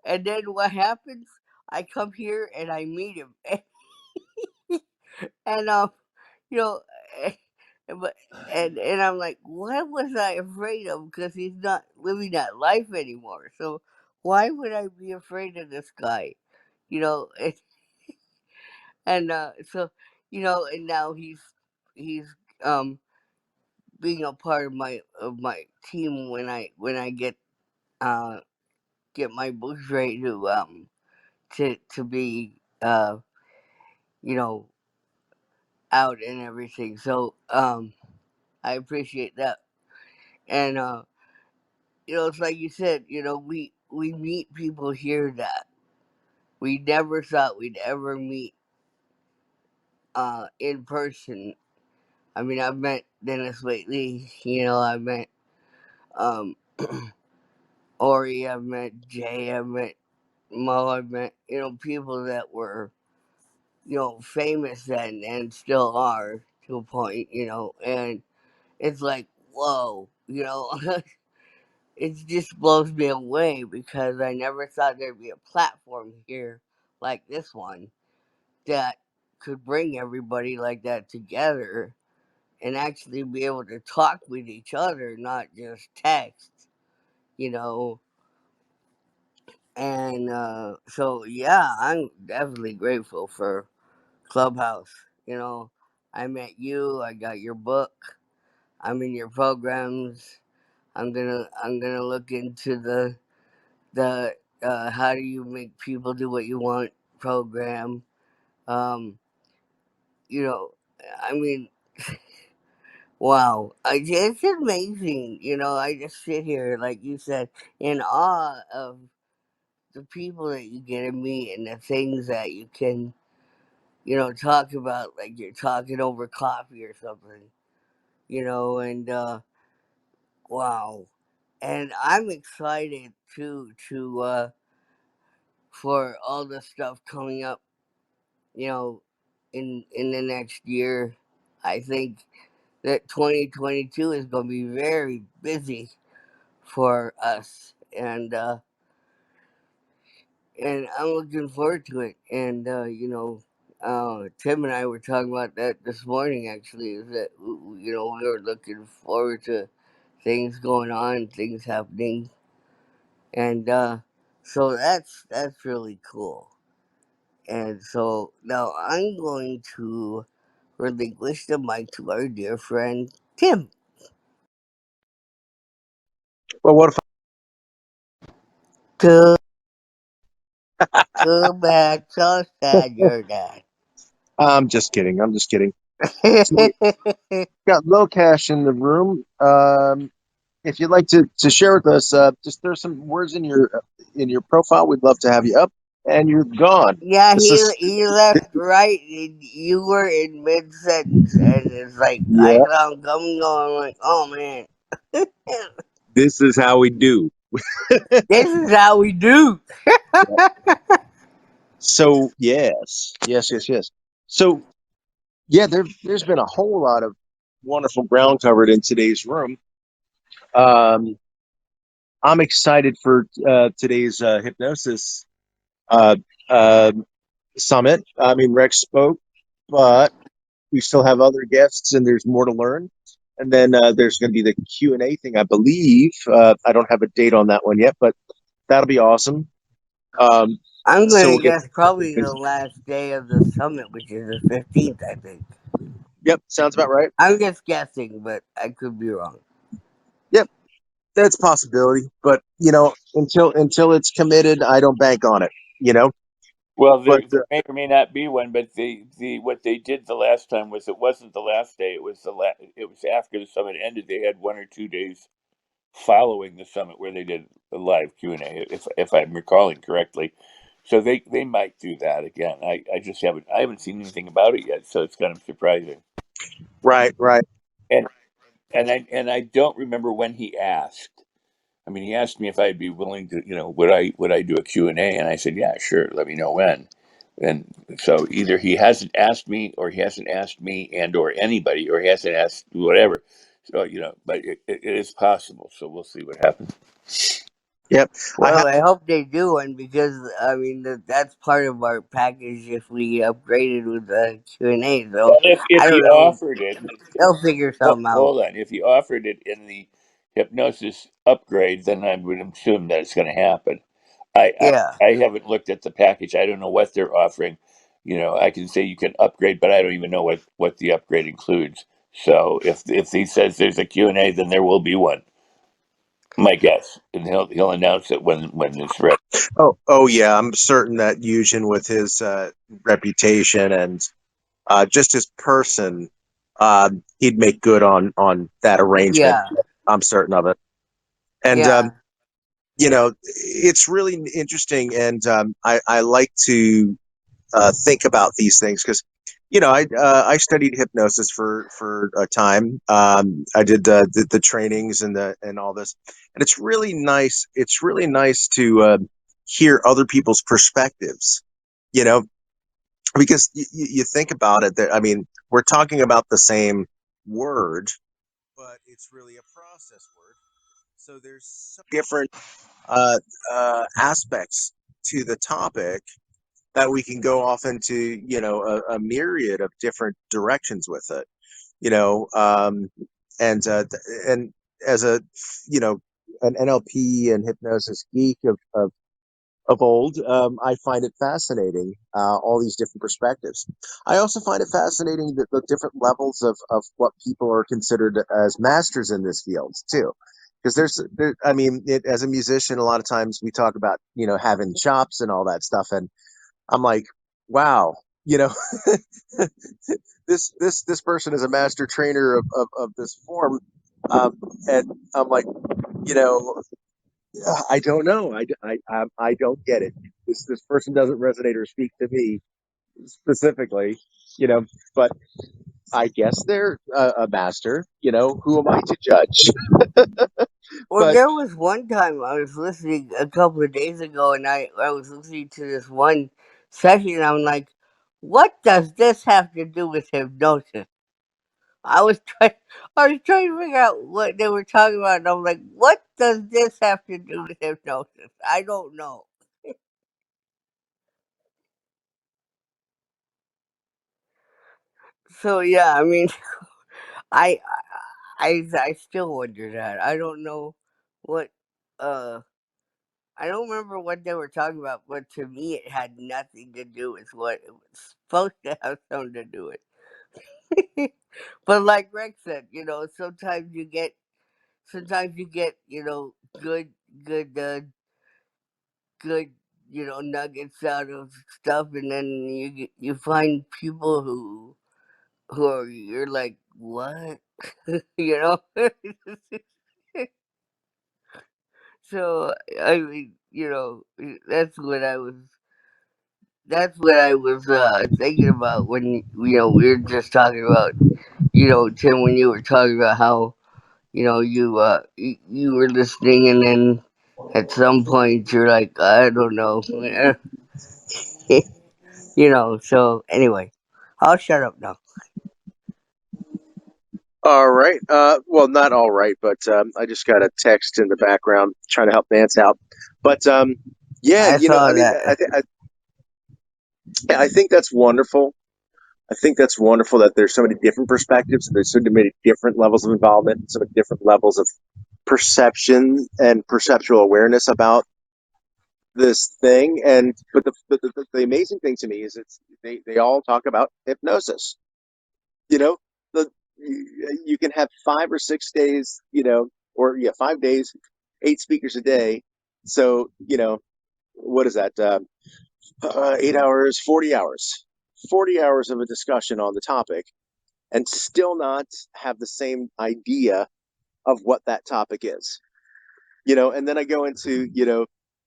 and then what happens? I come here and I meet him, and you know, but and I'm like, what was I afraid of? Because he's not living that life anymore. So why would I be afraid of this guy? You know, and so and now he's um being a part of my team when I uh get my books ready to be you know out and everything. So I appreciate that. And it's like you said, we meet people here that we never thought we'd ever meet in person. I mean, I've met Dennis lately, I've met um Ori, I've met Jay, I've met Mo, I've met, people that were, famous then and still are to a point, and it's like, whoa, it just blows me away because I never thought there'd be a platform here like this one that could bring everybody like that together and actually be able to talk with each other, not just text, you know. And so, yeah, I'm definitely grateful for Clubhouse. I met you. I got your book. I'm in your programs. I'm gonna look into the how do you make people do what you want program. Um, you know, I mean, wow, it's amazing. I just sit here, like you said, in awe of the people that you get to meet and the things that you can, talk about, like you're talking over coffee or something, and wow. And I'm excited too for all the stuff coming up, you know, in the next year. I think that 2022 is going to be very busy for us, and I'm looking forward to it. And Tim and I were talking about that this morning. Actually, is that we were looking forward to things going on, things happening, and so that's really cool. And so now I'm going to relinquish the mic to our dear friend Tim. Well, what if Come, come back, so sad you're not. I'm just kidding. I'm just kidding. So we got low cash in the room. If you'd like to share with us, just throw some words in your profile. We'd love to have you up, and you're gone. Yeah, This is he left right. You were in mid sentence, and it's like I yeah. saw him coming on. I'm like, oh man, This is how we do. this is how we do. So yes. So yeah, there's been a whole lot of wonderful ground covered in today's room. Um, I'm excited for today's hypnosis uh, uh, summit. I mean, Rex spoke, but we still have other guests, and there's more to learn. And then there's going to be the Q&A thing, I believe. I don't have a date on that one yet, but that'll be awesome. Um, I'm so gonna we'll get. guess probably the last day of the summit, which is the 15th, I think. Yep, sounds about right. I'm just guessing, but I could be wrong. Yep, that's a possibility. But until it's committed, I don't bank on it. You know. Well, But there may or may not be one, but the what they did the last time was it wasn't the last day. It was it was after the summit ended. They had 1 or 2 days following the summit where they did a live Q&A, if I'm recalling correctly. So they might do that again. I just haven't seen anything about it yet, so it's kind of surprising. right, right. And I don't remember when he asked. I mean, he asked me if I'd be willing to, would I do a Q&A, and I said, yeah, sure. Let me know when. And so either he hasn't asked me, or he hasn't asked me, and or anybody, or he hasn't asked whatever. So but it is possible. So we'll see what happens. Yep. I Well, I hope they do one because I mean that's part of our package if we upgraded with the Q&A. Well, So if I he don't know. offered it, They'll figure something out. hold on. If he offered it in the hypnosis upgrade, then I would assume that it's going to happen. I, I Yeah. I haven't looked at the package. I don't know what they're offering. I can say you can upgrade, but I don't even know what the upgrade includes. So if he says there's a Q&A, then there will be one. My guess, and he'll announce it when it's ready. oh yeah, I'm certain that Eugen, with his reputation and just his person, he'd make good on that arrangement. Yeah. I'm certain of it. And Yeah. it's really interesting, and I like to think about these things because I studied hypnosis for a time. I did the trainings and all this, and it's really nice. It's really nice to hear other people's perspectives. You know, because you think about it. That I mean, we're talking about the same word, but it's really a process word. So there's some different uh, aspects to the topic that we can go off into, a myriad of different directions with it, you know, and and as a, you know, an NLP and hypnosis geek of old, I find it fascinating, all these different perspectives. I also find it fascinating that the different levels of what people are considered as masters in this field too. Because I mean, as a musician, a lot of times we talk about, having chops and all that stuff. And I'm like, wow, you know, this person is a master trainer of this form, and I'm like, you know, I don't know, I don't get it. This person doesn't resonate or speak to me specifically, you know, but I guess they're a master. Who am I to judge? Well, But there was one time I was listening a couple of days ago, and I was listening to this one session, and I'm like, what does this have to do with hypnosis? I was trying, I was trying to figure out what they were talking about, and I'm like, what does this have to do with hypnosis? I don't know. So yeah, I mean, I I still wonder that. I don't know what uh I don't remember what they were talking about, but to me it had nothing to do with what it was supposed to have something to do with. But like Greg said, sometimes you get, good good good, nuggets out of stuff, and then you find people who are you're like, what? you know? So I mean, that's what I was thinking about when we were just talking about, Tim, when you were talking about how you were listening, and then at some point you're like, I don't know. So anyway, I'll shut up now. all right, well, not all right, but I just got a text in the background trying to help Nance out. But yeah, I I saw mean, that. I think that's wonderful. I think that's wonderful that there's so many different perspectives, and there's so many different levels of involvement, and so many different levels of perception and perceptual awareness about this thing. And but the amazing thing to me is they all talk about hypnosis. You know, the you can have 5 or 6 days, or yeah, 5 days, 8 speakers a day. So what is that? 8 hours, 40 hours of a discussion on the topic, and still not have the same idea of what that topic is. And then I go into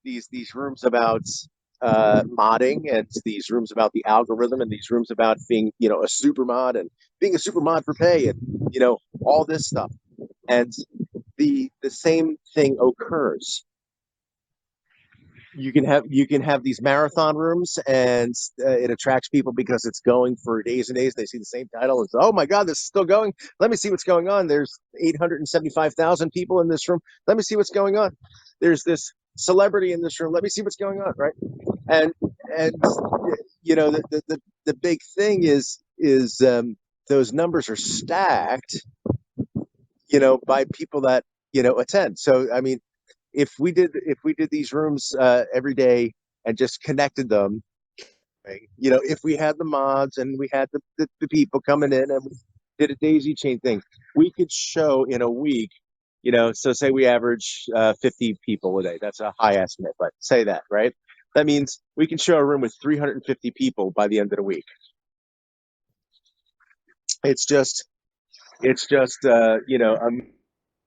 these rooms about modding, and these rooms about the algorithm, and these rooms about being a super mod and being a super mod for pay, and all this stuff, and the same thing occurs. You can have these marathon rooms, and it attracts people because it's going for days and days. They see the same title and say, "Oh my God, this is still going. Let me see what's going on. There's 875,000 people in this room. Let me see what's going on. There's this celebrity in this room. Let me see what's going on." Right? And the big thing is those numbers are stacked, by people that attend. So I mean, if we did these rooms every day and just connected them, right? If we had the mods and we had the people coming in and we did a daisy chain thing, we could show in a week. So say we average 50 people a day. That's a high estimate, but say that, right? That means we can show a room with 350 people by the end of the week. It's just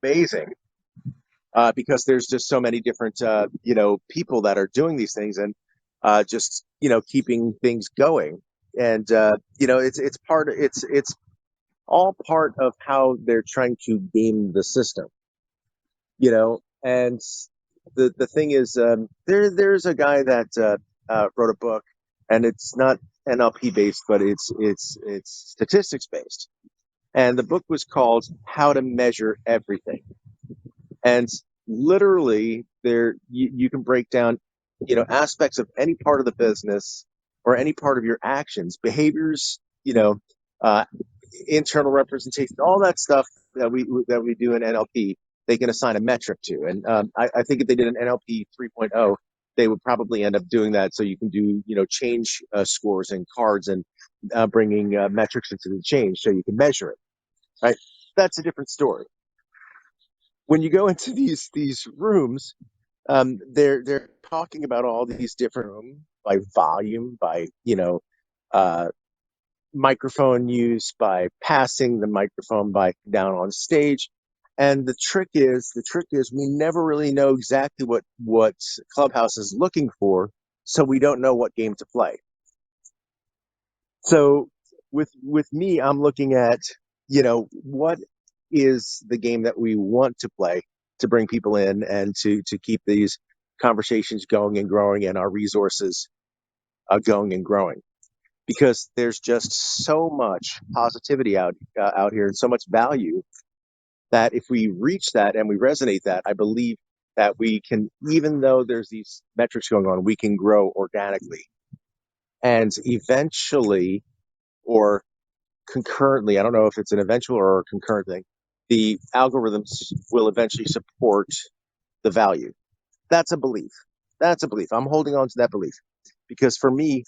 amazing, because there's just so many different people that are doing these things, and just keeping things going. And it's all part of how they're trying to game the system. And the thing is, there's a guy that wrote a book, and it's not NLP based, but it's statistics based, and the book was called How to Measure Everything. And literally, you can break down aspects of any part of the business or any part of your actions, behaviors, uh, internal representation, all that stuff that we do in NLP. They can assign a metric to, and I think if they did an NLP 3.0, they would probably end up doing that. So you can do change scores and cards, and bringing metrics into the change so you can measure it. Right? That's a different story. When you go into these rooms, they're talking about all these different rooms by volume, by uh, microphone use, by passing the microphone by down on stage. And the trick is we never really know exactly what Clubhouse is looking for, so we don't know what game to play. So with me, I'm looking at what is the game that we want to play to bring people in, and to keep these conversations going and growing, and our resources going and growing, because there's just so much positivity out here, and so much value, that if we reach that and we resonate that, I believe that we can, even though there's these metrics going on, we can grow organically, and eventually, or concurrently, I don't know if it's an eventual or a concurrent thing, the algorithms will eventually support the value. That's a belief. I'm holding on to that belief, because for me,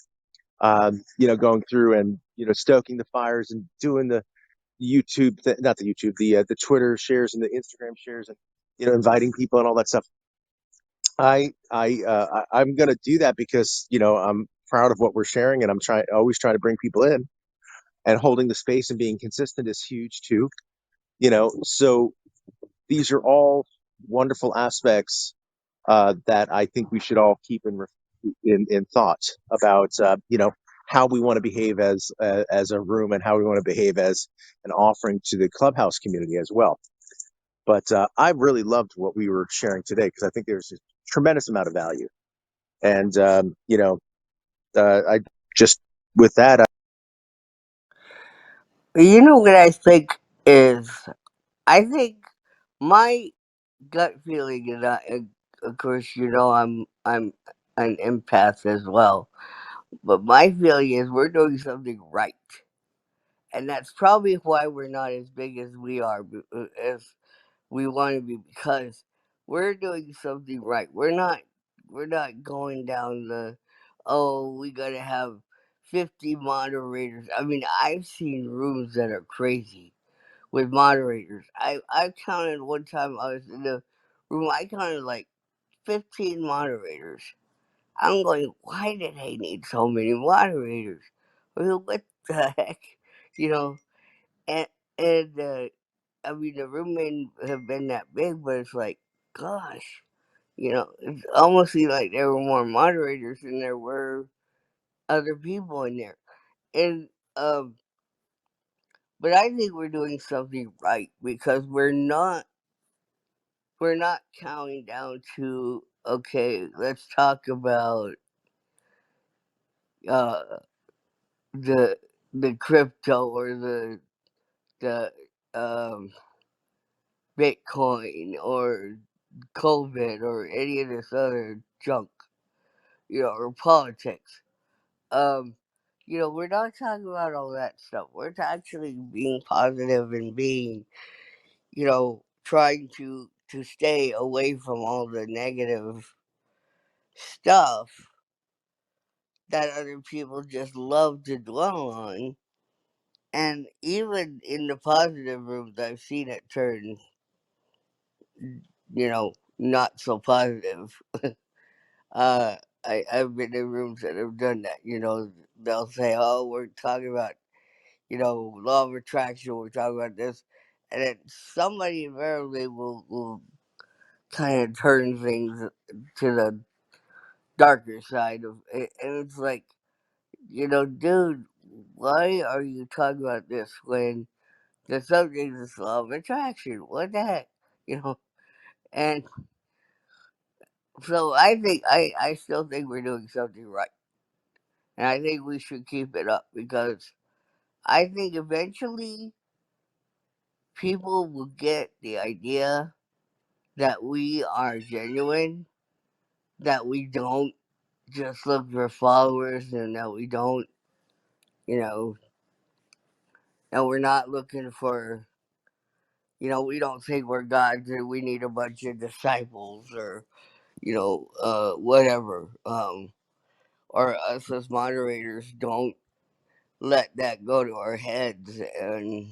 going through and stoking the fires and doing the YouTube, not the YouTube, the Twitter shares and the Instagram shares, and inviting people and all that stuff. I'm gonna do that because I'm proud of what we're sharing, and I'm always trying to bring people in, and holding the space and being consistent is huge too. So these are all wonderful aspects that I think we should all keep in thought about, how we want to behave as a room, and how we want to behave as an offering to the Clubhouse community as well. But I really loved what we were sharing today, because I think there's a tremendous amount of value. And I just, with that, What I think is, I think my gut feeling, and of course, I'm an empath as well. But my feeling is we're doing something right, and that's probably why we're not as big as we are, as we want to be, because we're doing something right. We're not going down the, oh, we gotta have 50 moderators. I mean, I've seen rooms that are crazy with moderators. I counted one time I was in the room. I counted like 15 moderators. I'm going, why did they need so many moderators? I mean, what the heck? You know, and, and I mean, the room may have been that big, but it's like, gosh, it's almost like there were more moderators than there were other people in there. And, but I think we're doing something right because we're not counting down to, okay, let's talk about uh the crypto or the Bitcoin or COVID or any of this other junk, or politics. Um, we're not talking about all that stuff. We're actually being positive and being, trying to stay away from all the negative stuff that other people just love to dwell on. And even in the positive rooms, I've seen it turn, not so positive. uh, I've been in rooms that have done that. They'll say, "Oh, we're talking about, law of attraction. We're talking about this," and then somebody invariably will kind of turn things to the darker side of it, and it's like, dude, why are you talking about this when the subject is law of attraction? What the heck, And so I still think we're doing something right, and I think we should keep it up because I think eventually people will get the idea that we are genuine, that we don't just look for followers, and that we don't, you know, and we're not looking for, we don't think we're gods and we need a bunch of disciples or, whatever. Or us as moderators don't let that go to our heads. And,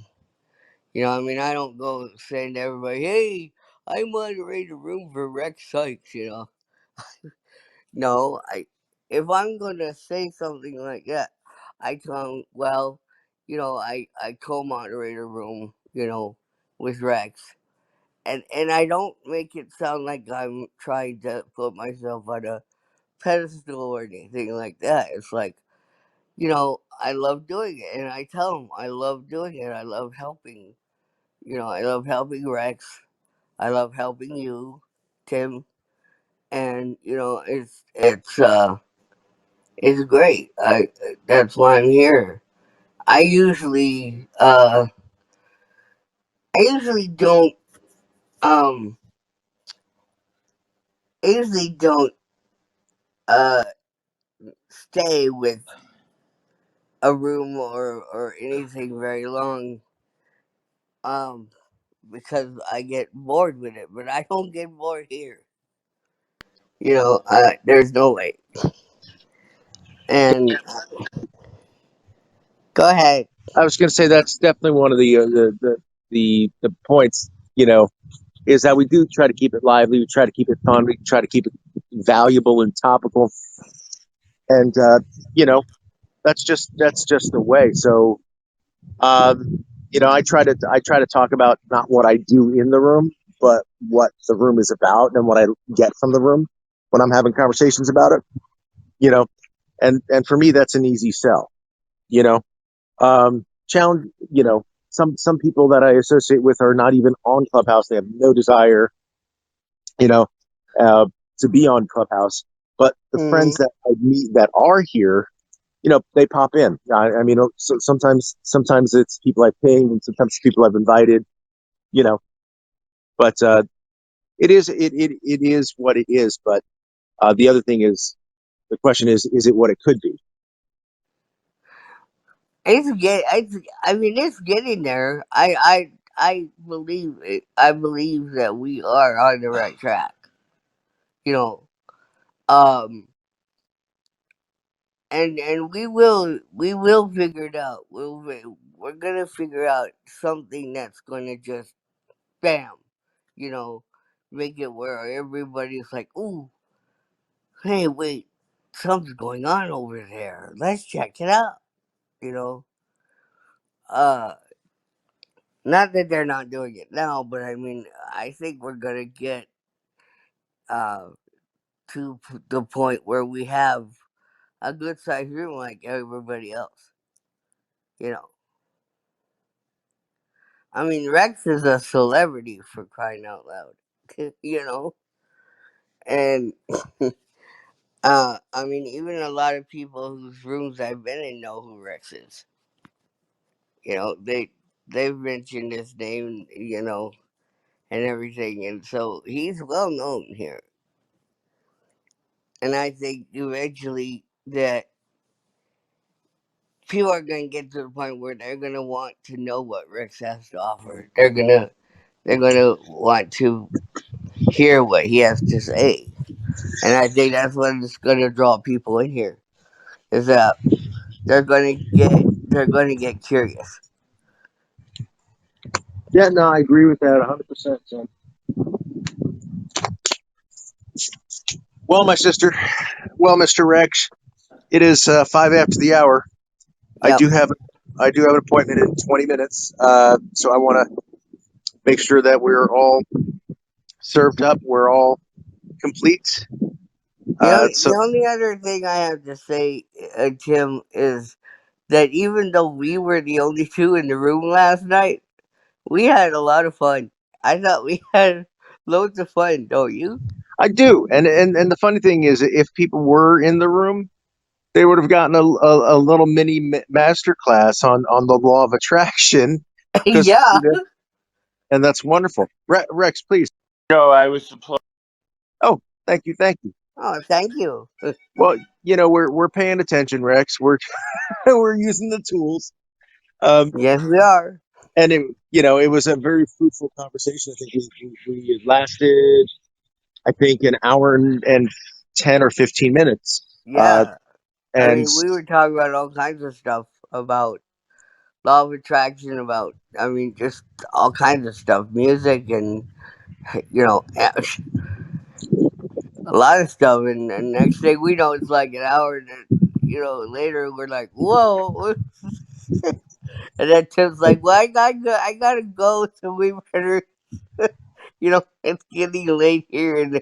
I don't go saying to everybody, hey, I moderate a room for Rex Sikes. No, if I'm gonna say something like that, I tell 'em, well, I co-moderate a room, with Rex, and I don't make it sound like I'm trying to put myself on a pedestal or anything like that. It's like, I love doing it, and I tell them I love doing it. I love helping. I love helping Rex. I love helping you, Tim, and it's great. That's why I'm here. I usually uh I usually don't um I usually don't uh stay with a room or anything very long um because I get bored with it, but I don't get bored here. There's no way. And go ahead. I was going to say that's definitely one of the points. Is that we do try to keep it lively, we try to keep it fun, we try to keep it valuable and topical, and that's just the way. So I try to talk about not what I do in the room, but what the room is about and what I get from the room when I'm having conversations about it. You know, and for me that's an easy sell. You know, challenge. Some people that I associate with are not even on Clubhouse. They have no desire, you know, uh, to be on Clubhouse. But the Hmm. friends that I meet that are here, they pop in. I mean, sometimes it's people I've pinged, and sometimes it's people I've invited. You know, but it is what it is. But the other thing is, the question is it what it could be? It's getting there. I believe it. I believe that we are on the right track. You know, um, and we will figure it out. We're gonna figure out something that's gonna just bam, you know, make it where everybody's like, ooh, hey, wait. something's going on over there. Let's check it out. You know, uh, not that they're not doing it now, but I mean, I think we're gonna get uh to the point where we have a good sized room like everybody else. You know, I mean, Rex is a celebrity for crying out loud. You know, and I mean, even a lot of people whose rooms I've been in know who Rex is. You know, they've mentioned his name. You know, and everything, and so he's well known here. And I think eventually that people are going to get to the point where they're going to want to know what Rex has to offer. They're gonna want to hear what he has to say, and I think that's what is going to draw people in here. Is that they're going to get curious. Yeah, no, I agree with that 100%, Tim. Well, my sister, well, Mr. Rex, it is 5 after the hour. I Yep. do have I do have an appointment in 20 minutes, so I want to make sure that we're all served up, we're all complete. So The only other thing I have to say, Tim, is that even though we were the only two in the room last night, we had a lot of fun. I thought we had loads of fun, don't you? I do, and the funny thing is, if people were in the room, they would have gotten a little mini master class on the law of attraction, because Yeah. and that's wonderful. Rex, please. No, I was supplying. Oh, thank you, thank you. Oh, thank you. Well, we're paying attention, Rex. We're we're using the tools. Um, Yes, we are. and it was a very fruitful conversation. I think we lasted, I think, an hour and 10 or 15 minutes. Yeah. I And mean, we were talking about all kinds of stuff about law of attraction, about, I mean, just all kinds of stuff, music, and a lot of stuff. And next thing we know, it's like an hour. Later, we're like, whoa. And then Tim's like, well, I gotta go, so we better, it's getting late here. And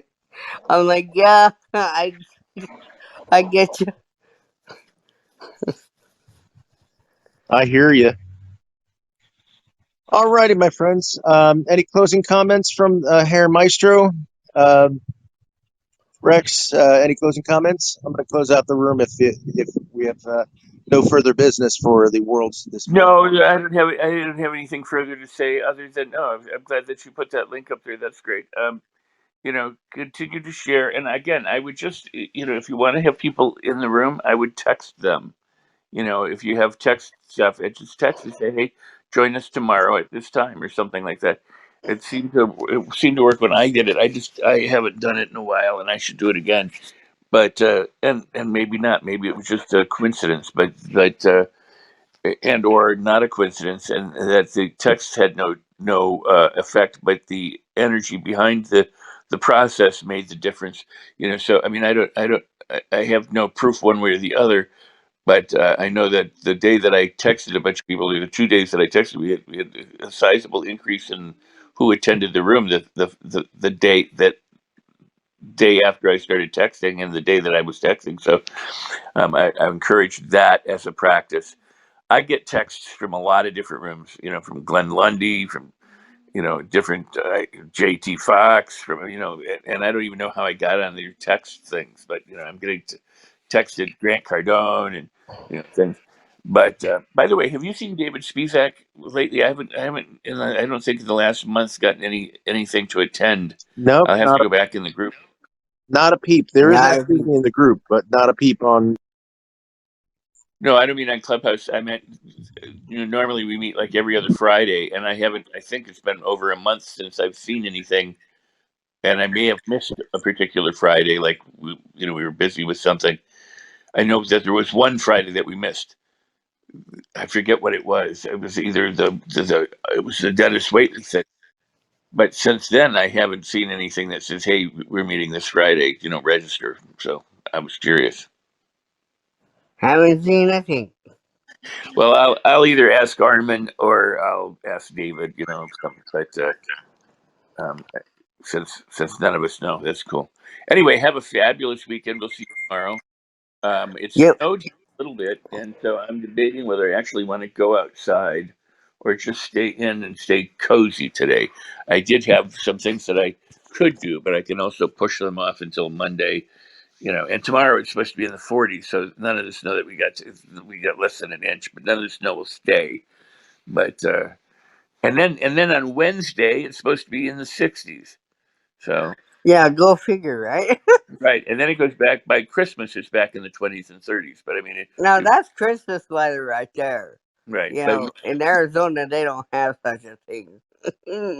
I'm like, yeah, I get you. I hear you. All righty, my friends. Any closing comments from Herr Maestro? Um, Rex, any closing comments? I'm going to close out the room if we have no further business for the world this morning. No, I don't have anything further to say other than I'm glad that you put that link up there. That's great. Continue to share. And again, I would just, if you want to have people in the room, I would text them. If you have text stuff, just text and say, "Hey, join us tomorrow at this time" or something like that. It seemed to work when I did it. I haven't done it in a while, and I should do it again. But and maybe not. Maybe it was just a coincidence, but and or not a coincidence, and that the text had no effect, but the energy behind the process made the difference. So I mean, I have no proof one way or the other, but I know that the day that I texted a bunch of people, or the 2 days that I texted, we had a sizable increase in who attended the room. The day after I started texting, and the day that I was texting. So I encourage that as a practice. I get texts from a lot of different rooms, from Glenn Lundy, from different JT Fox, from and I don't even know how I got on their text things, but I'm getting texted Grant Cardone and things. But by the way, have you seen David Spivak lately? I haven't, and I don't think in the last month gotten anything to attend. Nope, I'll have to go back in the group. not a peep. There is Not activity in the group, but not a peep on. No, I don't mean on Clubhouse. I meant, normally we meet like every other Friday, and I haven't. I think it's been over a month since I've seen anything, and I may have missed a particular Friday. Like we were busy with something. I know that there was one Friday that we missed. I forget what it was. It was either it was the Dennis Waitley thing. But since then, I haven't seen anything that says, "Hey, we're meeting this Friday." Register. So I was curious. Haven't seen nothing. Well, I'll either ask Armin or I'll ask David. But um, since none of us know, that's cool. Anyway, have a fabulous weekend. We'll see you tomorrow. It Yep. snowed here a little bit, and so I'm debating whether I actually want to go outside or just stay in and stay cozy today. I did have some things that I could do, but I can also push them off until Monday. And tomorrow it's supposed to be in the 40s, so none of the snow that we got less than an inch, but none of the snow will stay. But and then on Wednesday it's supposed to be in the 60s. So Yeah, go figure, right? right, and then it goes back by Christmas. It's back in the 20s and 30s. But I mean, Now that's Christmas weather right there. right. You But know, in Arizona they don't have such a thing.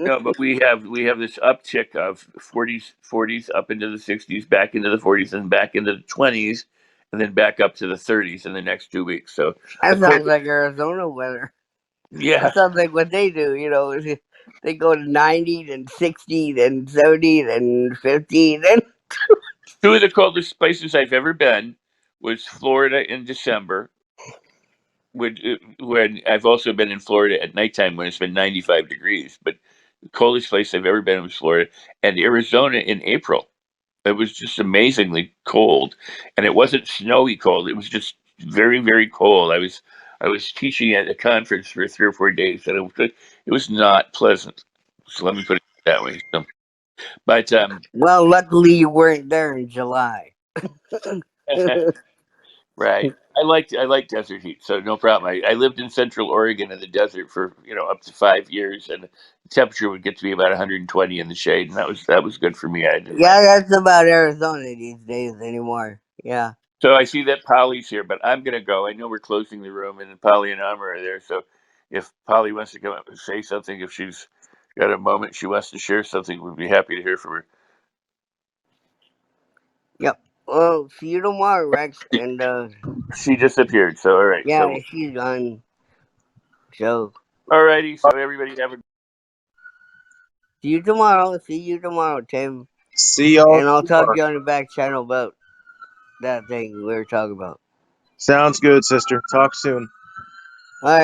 no, but we have this uptick of 40s up into the 60s, back into the 40s, and back into the 20s, and then back up to the 30s in the next 2 weeks. So That sounds according, like Arizona weather. yeah, That sounds like what they do. They go to 90 and 60 and 70 and 50 and two of the coldest places I've ever been was Florida in December. When I've also been in Florida at nighttime when it's been 95 degrees, but the coldest place I've ever been was Florida, and Arizona in April. It was just amazingly cold, and it wasn't snowy cold. It was just very, very cold. I was teaching at a conference for 3 or 4 days, and it was not pleasant. So let me put it that way. So, but well, luckily you weren't there in July. right, I like desert heat, so no problem. I lived in Central Oregon in the desert for up to 5 years, and the temperature would get to be about 120 in the shade, and that was good for me. I didn't mind. Yeah, that's about Arizona these days anymore. Yeah. So I see that Polly's here, but I'm going to go. I know we're closing the room, and Polly and Amma are there. So if Polly wants to come up and say something, if she's got a moment, she wants to share something, we'd be happy to hear from her. Yep. Well, see you tomorrow, Rex. She, And she disappeared. So all right. yeah, So she's gone. So all righty. So everybody have a see you tomorrow. See you tomorrow, Tim. See y'all And I'll talk to tomorrow. you on the back channel about that thing we were talking about. Sounds good, sister. Talk soon. All right.